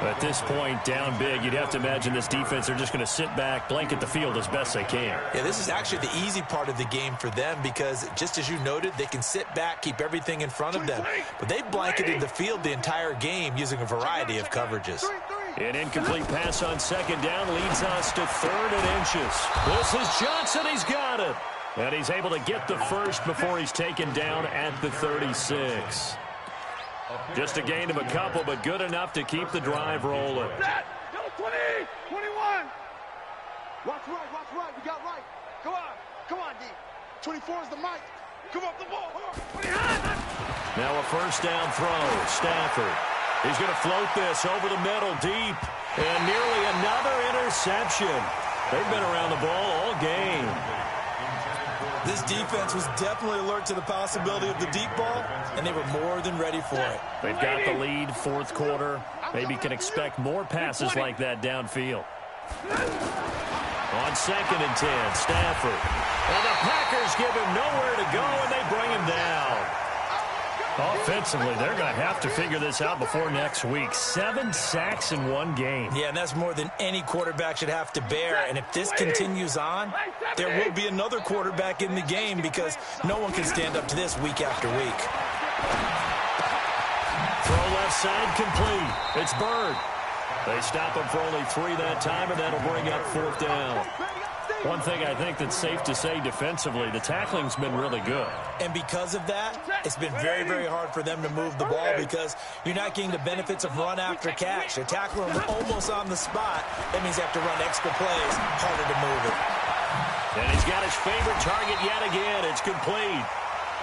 At this point, down big, you'd have to imagine this defense are just going to sit back, blanket the field as best they can. Yeah, this is actually the easy part of the game for them because, just as you noted, they can sit back, keep everything in front of them. But they've blanketed the field the entire game using a variety of coverages. An incomplete pass on 2nd down leads us to 3rd and inches. This is Johnson. He's got it. And he's able to get the first before he's taken down at the 36. Just a gain of a couple, but good enough to keep the drive rolling. 20, 21. Watch right. We got right. Come on, D. 24 is the mic. Come up the ball. Now a 1st down throw. Stafford. He's going to float this over the middle deep. And nearly another interception. They've been around the ball all game. This defense was definitely alert to the possibility of the deep ball, and they were more than ready for it. They've got the lead, 4th quarter. Maybe can expect more passes like that downfield. On 2nd and 10, Stafford. And the Packers give him nowhere to go, and they bring him down. Offensively, they're going to have to figure this out before next week. 7 sacks in one game. Yeah, and that's more than any quarterback should have to bear. And if this continues on, there will be another quarterback in the game because no one can stand up to this week after week. Throw left side complete. It's Bird. They stop him for only 3 that time, and that'll bring up 4th down. One thing I think that's safe to say defensively, the tackling's been really good. And because of that, it's been very, very hard for them to move the ball because you're not getting the benefits of run after catch. They're tackling them almost on the spot. That means they have to run extra plays, harder to move it. And he's got his favorite target yet again. It's complete.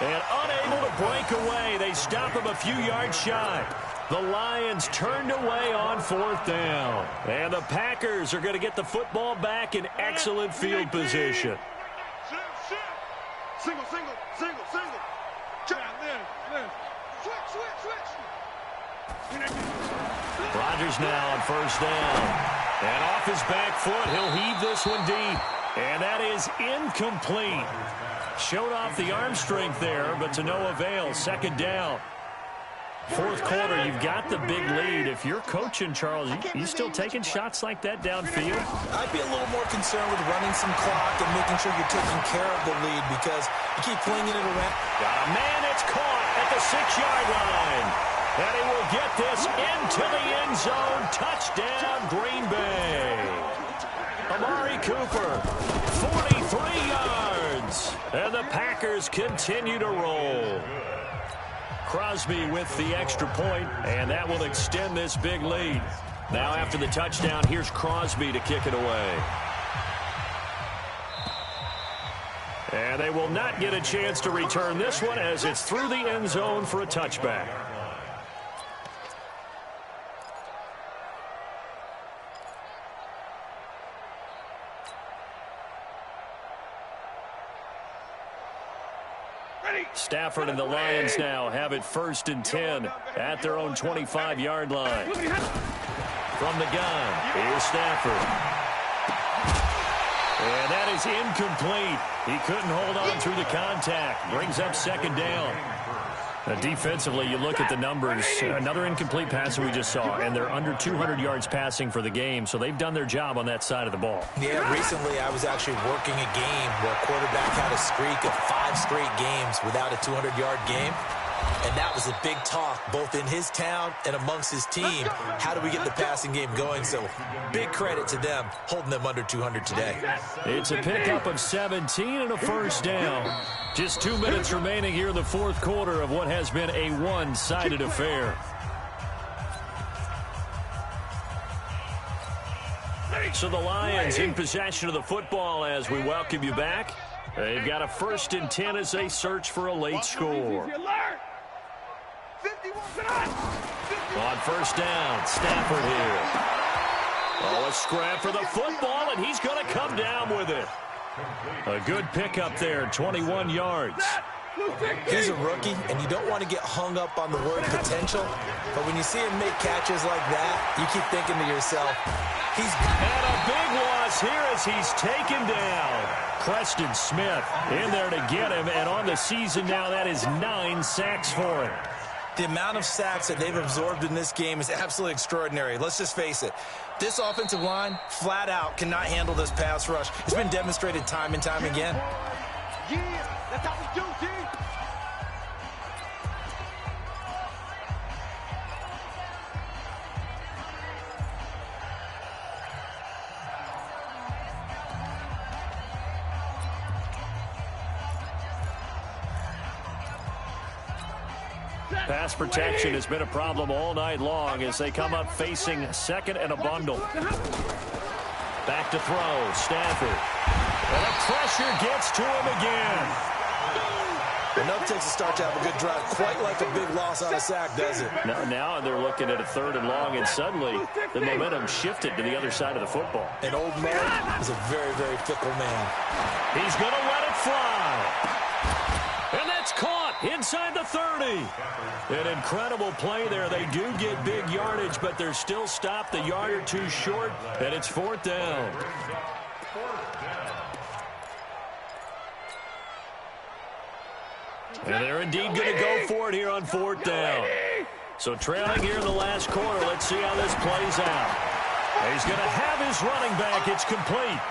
And unable to break away. They stop him a few yards shy. The Lions turned away on 4th down. And the Packers are going to get the football back in excellent field position. Single. Check. Switch. Rodgers now on 1st down. And off his back foot, he'll heave this one deep. And that is incomplete. Showed off the arm strength there, but to no avail. 2nd down. 4th quarter, you've got the big lead. If you're coaching, Charles, you still taking shots like that downfield? I'd be a little more concerned with running some clock and making sure you're taking care of the lead because you keep flinging it around. Got a man, it's caught at the 6-yard line. And he will get this into the end zone. Touchdown, Green Bay. Amari Cooper, 43 yards. And the Packers continue to roll. Crosby with the extra point, and that will extend this big lead. Now after the touchdown, here's Crosby to kick it away. And they will not get a chance to return this one as it's through the end zone for a touchback. Stafford and the Lions now have it 1st and 10 at their own 25-yard line. From the gun, here's Stafford. And that is incomplete. He couldn't hold on through the contact. Brings up second down. Defensively, you look at the numbers. Another incomplete pass that we just saw, and they're under 200 yards passing for the game, so they've done their job on that side of the ball. Yeah, recently I was actually working a game where a quarterback had a streak of 5 straight games without a 200-yard game. And that was a big talk, both in his town and amongst his team. How do we get the passing game going? So big credit to them, holding them under 200 today. It's a pickup of 17 and a first down. Just 2 minutes remaining here in the fourth quarter of what has been a one-sided affair. So the Lions in possession of the football as we welcome you back. They've got a 1st and 10 as they search for a late score. On first down, Stafford here. Oh, a scrap for the football, and he's going to come down with it. A good pickup there, 21 yards. He's a rookie, and you don't want to get hung up on the word potential. But when you see him make catches like that, you keep thinking to yourself, he's... And a big loss here as he's taken down. Preston Smith in there to get him, and on the season now, that is 9 sacks for him. The amount of sacks that they've absorbed in this game is absolutely extraordinary. Let's just face it. This offensive line, flat out, cannot handle this pass rush. It's been demonstrated time and time again. Yeah, that's how we do, D. Pass protection has been a problem all night long as they come up facing second and a bundle. Back to throw, Stafford. And the pressure gets to him again. Enough takes a start to have a good drive, quite like a big loss on a sack, does it? Now they're looking at a 3rd and long, and suddenly the momentum shifted to the other side of the football. And old Mo is a very, very fickle man. He's going to let it fly. And that's caught inside the 30. An incredible play there. They do get big yardage, but they're still stopped a yard or two short, and it's 4th down. And they're indeed going to go for it here on 4th down. So trailing here in the last quarter, let's see how this plays out. He's going to have his running back. It's complete.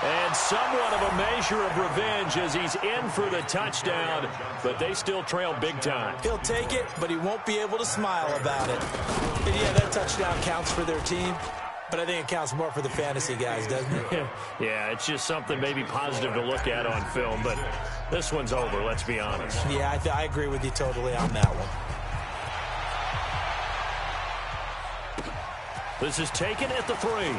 And somewhat of a measure of revenge as he's in for the touchdown, but they still trail big time. He'll take it, but he won't be able to smile about it. And yeah, that touchdown counts for their team, but I think it counts more for the fantasy guys, doesn't it? Yeah, it's just something maybe positive to look at on film, but this one's over, let's be honest. Yeah, I agree with you totally on that one. This is taken at the 3.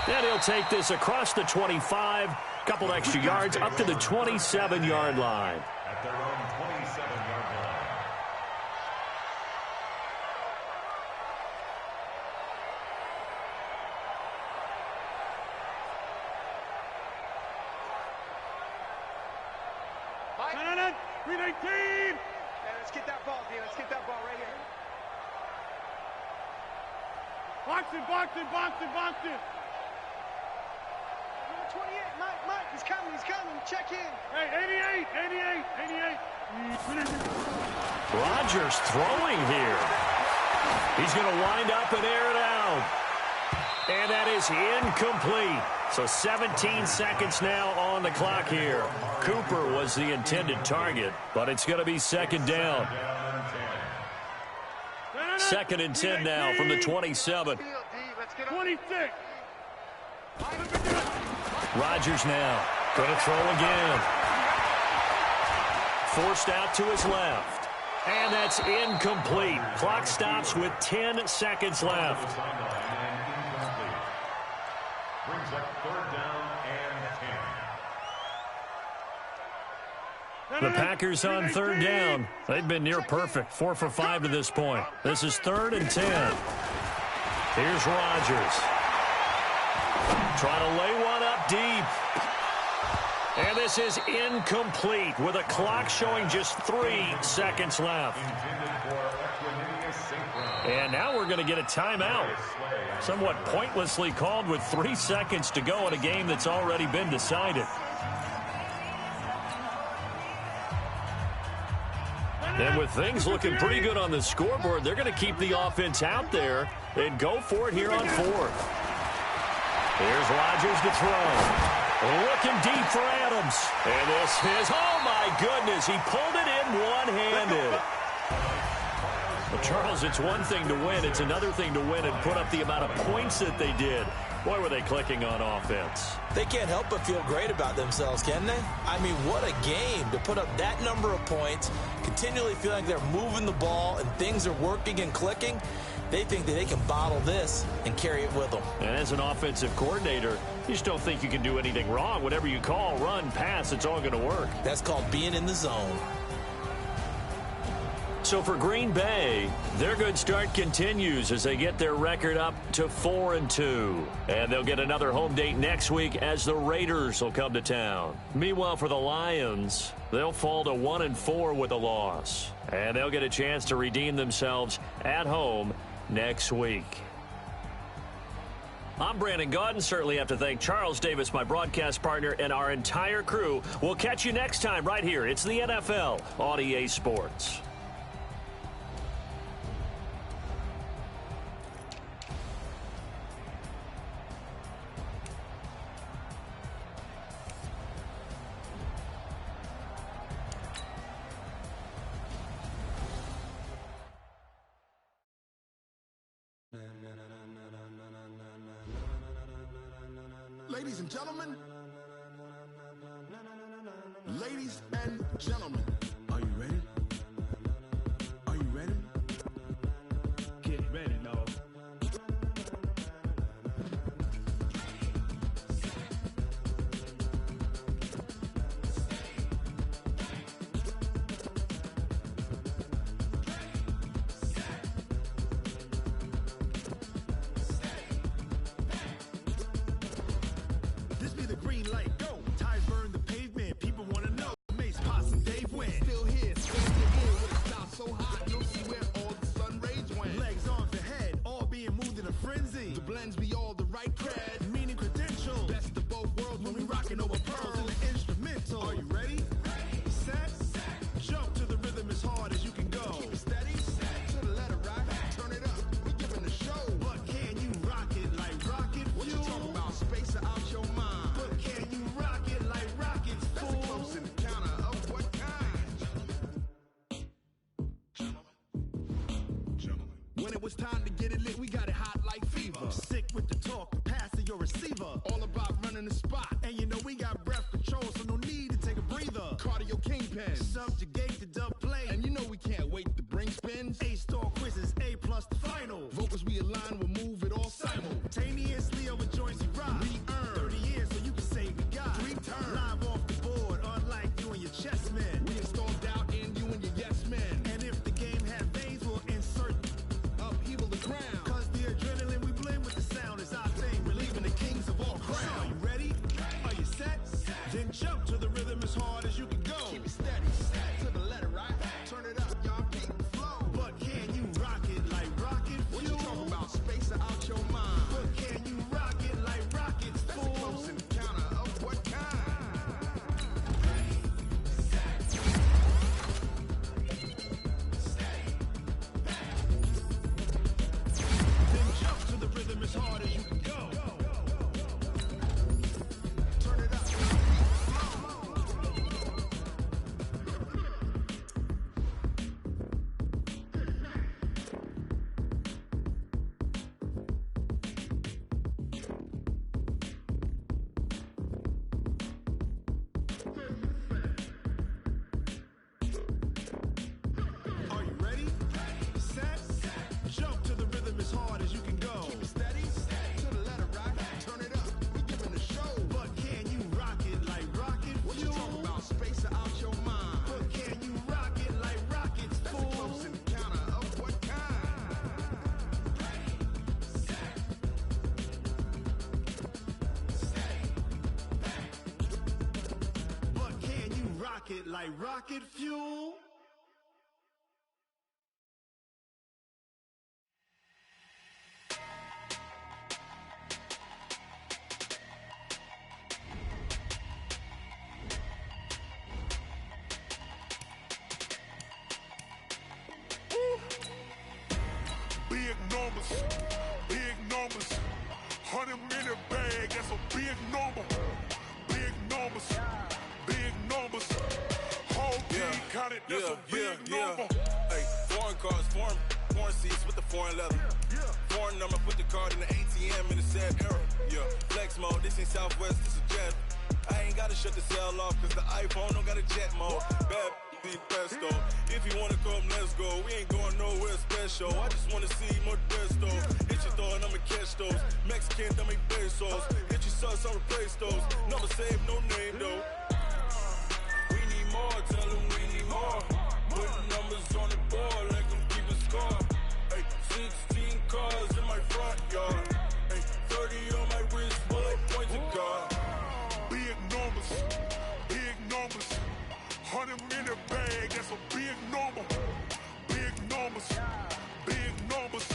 And he'll take this across the 25, couple extra yards up to the 27-yard line. At their own 27-yard line. Mike. 319. Let's get that ball, D. Let's get that ball right here. Box it. 28, Mike, he's coming, check in. Hey, 88. Rodgers throwing here. He's going to wind up and air it out. And that is incomplete. So 17 seconds now on the clock here. Cooper was the intended target, but it's going to be 2nd down. 2nd and 10 now from the 27. 26. Rodgers now going to throw again. Forced out to his left. And that's incomplete. Clock stops with 10 seconds left. Brings up 3rd down and 10. The Packers on 3rd down. They've been near perfect. 4 for 5 to this point. This is 3rd and 10. Here's Rodgers. Trying to lay one up deep. And this is incomplete with a clock showing just 3 seconds left. And now we're going to get a timeout. Somewhat pointlessly called with 3 seconds to go in a game that's already been decided. And with things looking pretty good on the scoreboard, they're going to keep the offense out there and go for it here on fourth. Here's Rodgers to throw. Looking deep for Adams. And this is, oh my goodness, he pulled it in one-handed. Well, Charles, it's one thing to win. It's another thing to win and put up the amount of points that they did. Boy, were they clicking on offense. They can't help but feel great about themselves, can they? I mean, what a game to put up that number of points, continually feel like they're moving the ball and things are working and clicking. They think that they can bottle this and carry it with them. And as an offensive coordinator, you just don't think you can do anything wrong. Whatever you call, run, pass, it's all going to work. That's called being in the zone. So for Green Bay, their good start continues as they get their record up to 4-2. And they'll get another home date next week as the Raiders will come to town. Meanwhile, for the Lions, they'll fall to 1-4 with a loss. And they'll get a chance to redeem themselves at home next week. I'm Brandon Gaudin. Certainly have to thank Charles Davis, my broadcast partner, and our entire crew. We'll catch you next time right here. It's the NFL on EA Sports. Ladies and gentlemen, are you ready? Are you ready? Get ready, dog. This be the green light, go. Tires burn the pavement, people want to know. Mace, Posse, Dave went. Still here, still again with a style so hot, you'll see where all the sun rays went. Legs, arms, the head, all being moved in a frenzy. The blends be all the right cred, meaning credentials. Best of both worlds when we rockin' over pearls in the instrumental. Are you ready? Set, jump to the rhythm as hard as you can go. Keep it steady, to the letter right, turn it up, we giving the show. But can you rock it like rocket fuel? What you talking about, space out your mind? But can you rock it like rockets, fool? That's a close encounter of what kind? Gentlemen. When it was time to get it lit, we got it hot like fever. Sick with the talk, pass to your receiver. All about running the spot. And you know we got breath control, so no need to take a breather. Cardio kingpin, subjugate the dub play. And you know we can't wait to bring spins. A-star quizzes, A+ the final. Vocals we align, we'll move it all simultaneously over joints we rock. We earn 30 years, so you can say we got 3 turns. Live off the board, unlike you and your chess men. We installed doubt in you and your yes men. And if the game had veins, we'll insert upheaval the ground. Cause the adrenaline we blend with the sound is our thing. Relieving the kings of all crowns. So are you ready? Are you set? Then jump to the rhythm as hard as you can go. Keep it steady, to the letter right. Turn it up, y'all keep the flow. But can you rock it like rocket fuel? What you talking about, space out your mind? But can you rock it like rockets, fool? That's a close encounter of what kind? Then jump to the rhythm as hard as you can go. Turn it up, are you ready? Set, jump to the rhythm as hard as you can go. Keep it steady, to the letter right. Turn it up, we giving the show. But can you rock it like rocket fuel? What you talking about, space out your mind? But can you rock it like rockets, fool? That's a close encounter of what kind? But can you rock it like rocket fuel? that's a big number. Big numbers, big numbers. Whole team counted, that's a big number. Hey, foreign cars, foreign seats with the foreign leather. Foreign number, put the card in the ATM in the sad era. Yeah, flex mode, this ain't Southwest, this is Jet. I ain't gotta shut the cell off, cause the iPhone don't got a jet mode. Bad be pesto. If you wanna come, let's go. We ain't going nowhere special. I just wanna see more desto. Hit your thought, I'ma catch those. Mexican, dummy pesos. Hit your sus, I'll replace those. Number save, no name though. We need more, tell them we need more. Putting numbers on the board like I'm keeping score. Hey, 16 cars in my front yard. Hey, 30 on my wrist, bullet point to God. Big numbers, big numbers. 100 in the bag, that's a big number. Big numbers, big numbers.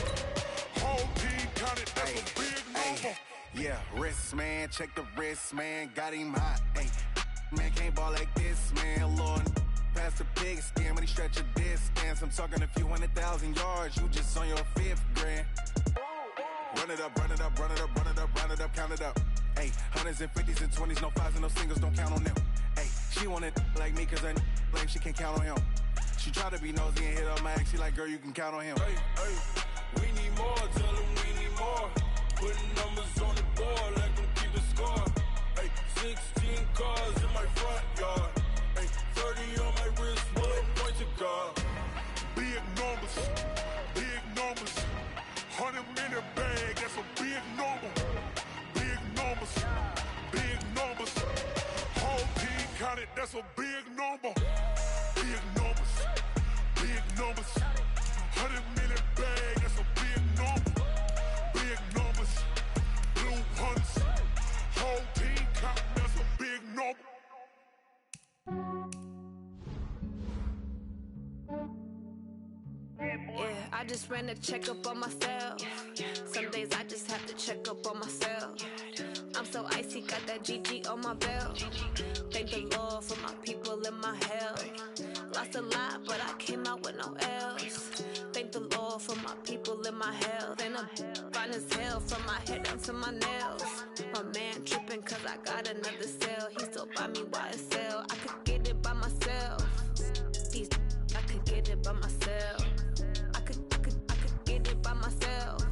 Whole team counted, that's a big number. Yeah, wrist man, check the wrist man, got him hot. Ay, man can't ball like this, man. Lord, past the pig skin, but he stretch a distance. I'm talking a few 100,000 yards, you just on your 5th grand. Run it up, run it up, run it up, run it up, run it up, count it up. Ay, 100s and 50s and 20s, no 5s and no singles, don't count on them. Ay, she want it like me, cause her like she can't count on him. She try to be nosy and hit up my ex, she like, girl, you can count on him. Hey, hey, we need more, tell them we need more. Putting numbers on the board like I'm keeping score. Hey, 16 cars in my front yard. Hey, 30 on my wrist, bullet point to God. Big numbers, big numbers. 100 in the bag, that's a big number. Big numbers, big numbers. Whole team counted, that's a big number. Big numbers, big numbers. 100 in the bag, that's a big number. Big numbers, blue hunts. Whole team counting, that's a big number. Yeah, I just ran a checkup on myself. Some days I just have to check up on myself. I'm so icy, got that GG on my belt. Thank the Lord for my people in my health. Lost a lot, but I came out with no L's. Thank the Lord for my people in my health. And I'm fine as hell from my head down to my nails. My man tripping cause I got another cell. He still buy me YSL. I could get it by myself. These I could get it by myself. I could get it by myself.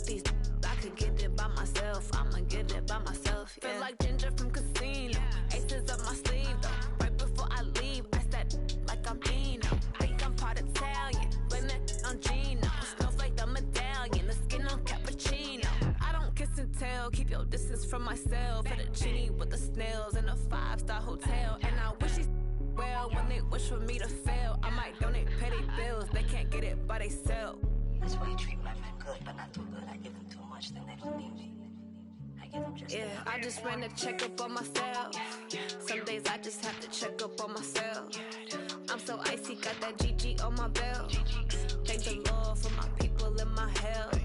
These I could get it by myself. I'ma get it by myself. Yeah. Feel like Ginger from Casino. Aces up my sleeve though. Right before I leave, I said like I'm Dino. Think I'm part Italian, blame it on Gino. Snowflake the medallion, the skin on cappuccino. I don't kiss and tell, keep your distance from myself. At a genie with the snails in a 5-star hotel. And I wish he's well when they wish for me to fail. I might donate petty bills, they can't get it by themselves. That's why you treat my friend good, but not too good. I give them too much, then they don't need me. I give them just yeah, I just ran a checkup on myself. Some days I just have to check up on myself. I'm so icy, got that GG on my belt. Thank the Lord for my people in my health.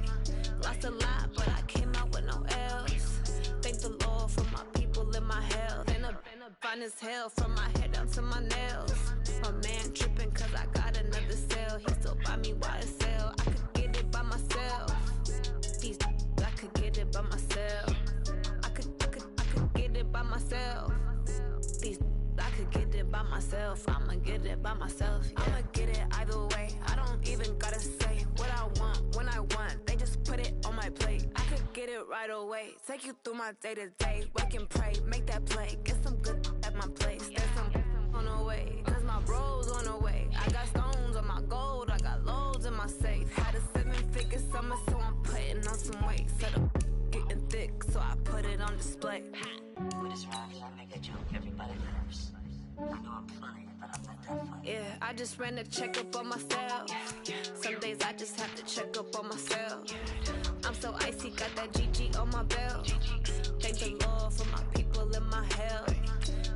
Lost a lot, but I came out with no L's. Thank the Lord for my people in my health. And I'm fine as hell from my head down to my nails. My man tripping cause I got another cell. He still buy me YSL. I could get it by myself. These I could get it by myself. I could get it by myself. These I could get it by myself. I'ma get it by myself. Yeah. I'ma get it either way. I don't even gotta say what I want when I want. They just put it on my plate. I could get it right away. Take you through my day to day. Wake and pray, make that play. Get some good at my place. There's some on the way. Cause my bro's on the way. I got stones on my gold. I got loads in my safe. Had a 7-figure summer, so I'm putting on some weight. Set up getting thick, so I put it on display. With this rhyme, I make a joke, everybody laughs. I know I'm funny, but I'm not that funny. Yeah, I just ran a checkup on myself. Some days I just have to check up on myself. I'm so icy, got that GG on my belt. Thank the Lord for my people in my health.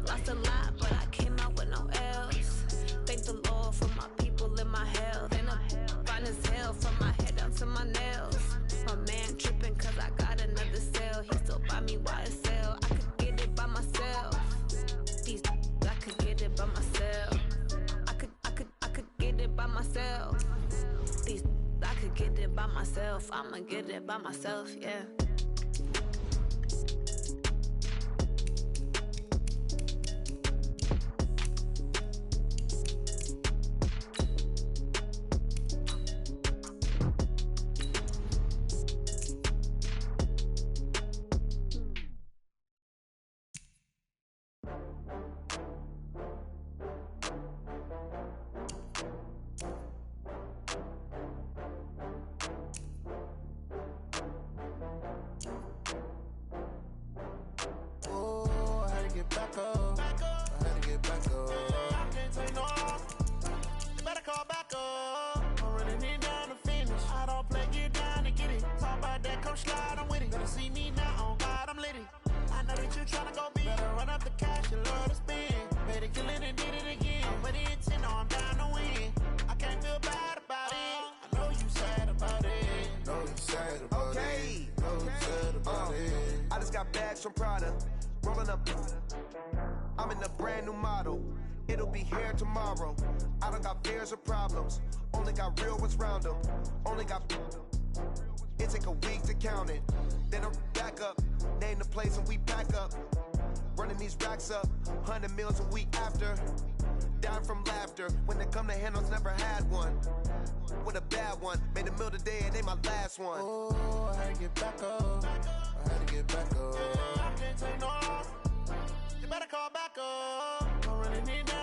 Lost a lot, but I came out with no L's. Thank the Lord for my people in my health. And I'm fine as hell from my head down to my nails. My man tripping cause I got another cell. He still buy me YSL. I could get it by myself. These I could get it by myself. I could get it by myself. These I could get it by myself. I'ma get it by myself, yeah. don't slide, I'm with it. Gonna see me now, on God, I'm litty. I know that you tryna go big. Better run up the cash, you love to spend. Better kill it and did it again. I'm with it, 10, no, I'm down to win. I can't feel bad about it. I know you sad about it. Know you sad about it. Know you sad about it. I just got bags from Prada. Rolling up. I'm in a brand new model. It'll be here tomorrow. I don't got fears or problems. Only got real ones round them. Only got. It take a week to count it. Then I'm back up. Name the place and we pack up. Running these racks up. 100 meals a week after. Down from laughter. When they come to handles, never had one. With a bad one. Made a meal today and ain't my last one. Oh, I had to get back up. I had to get back up. I can't take no loss. You better call back up. I'm running in now.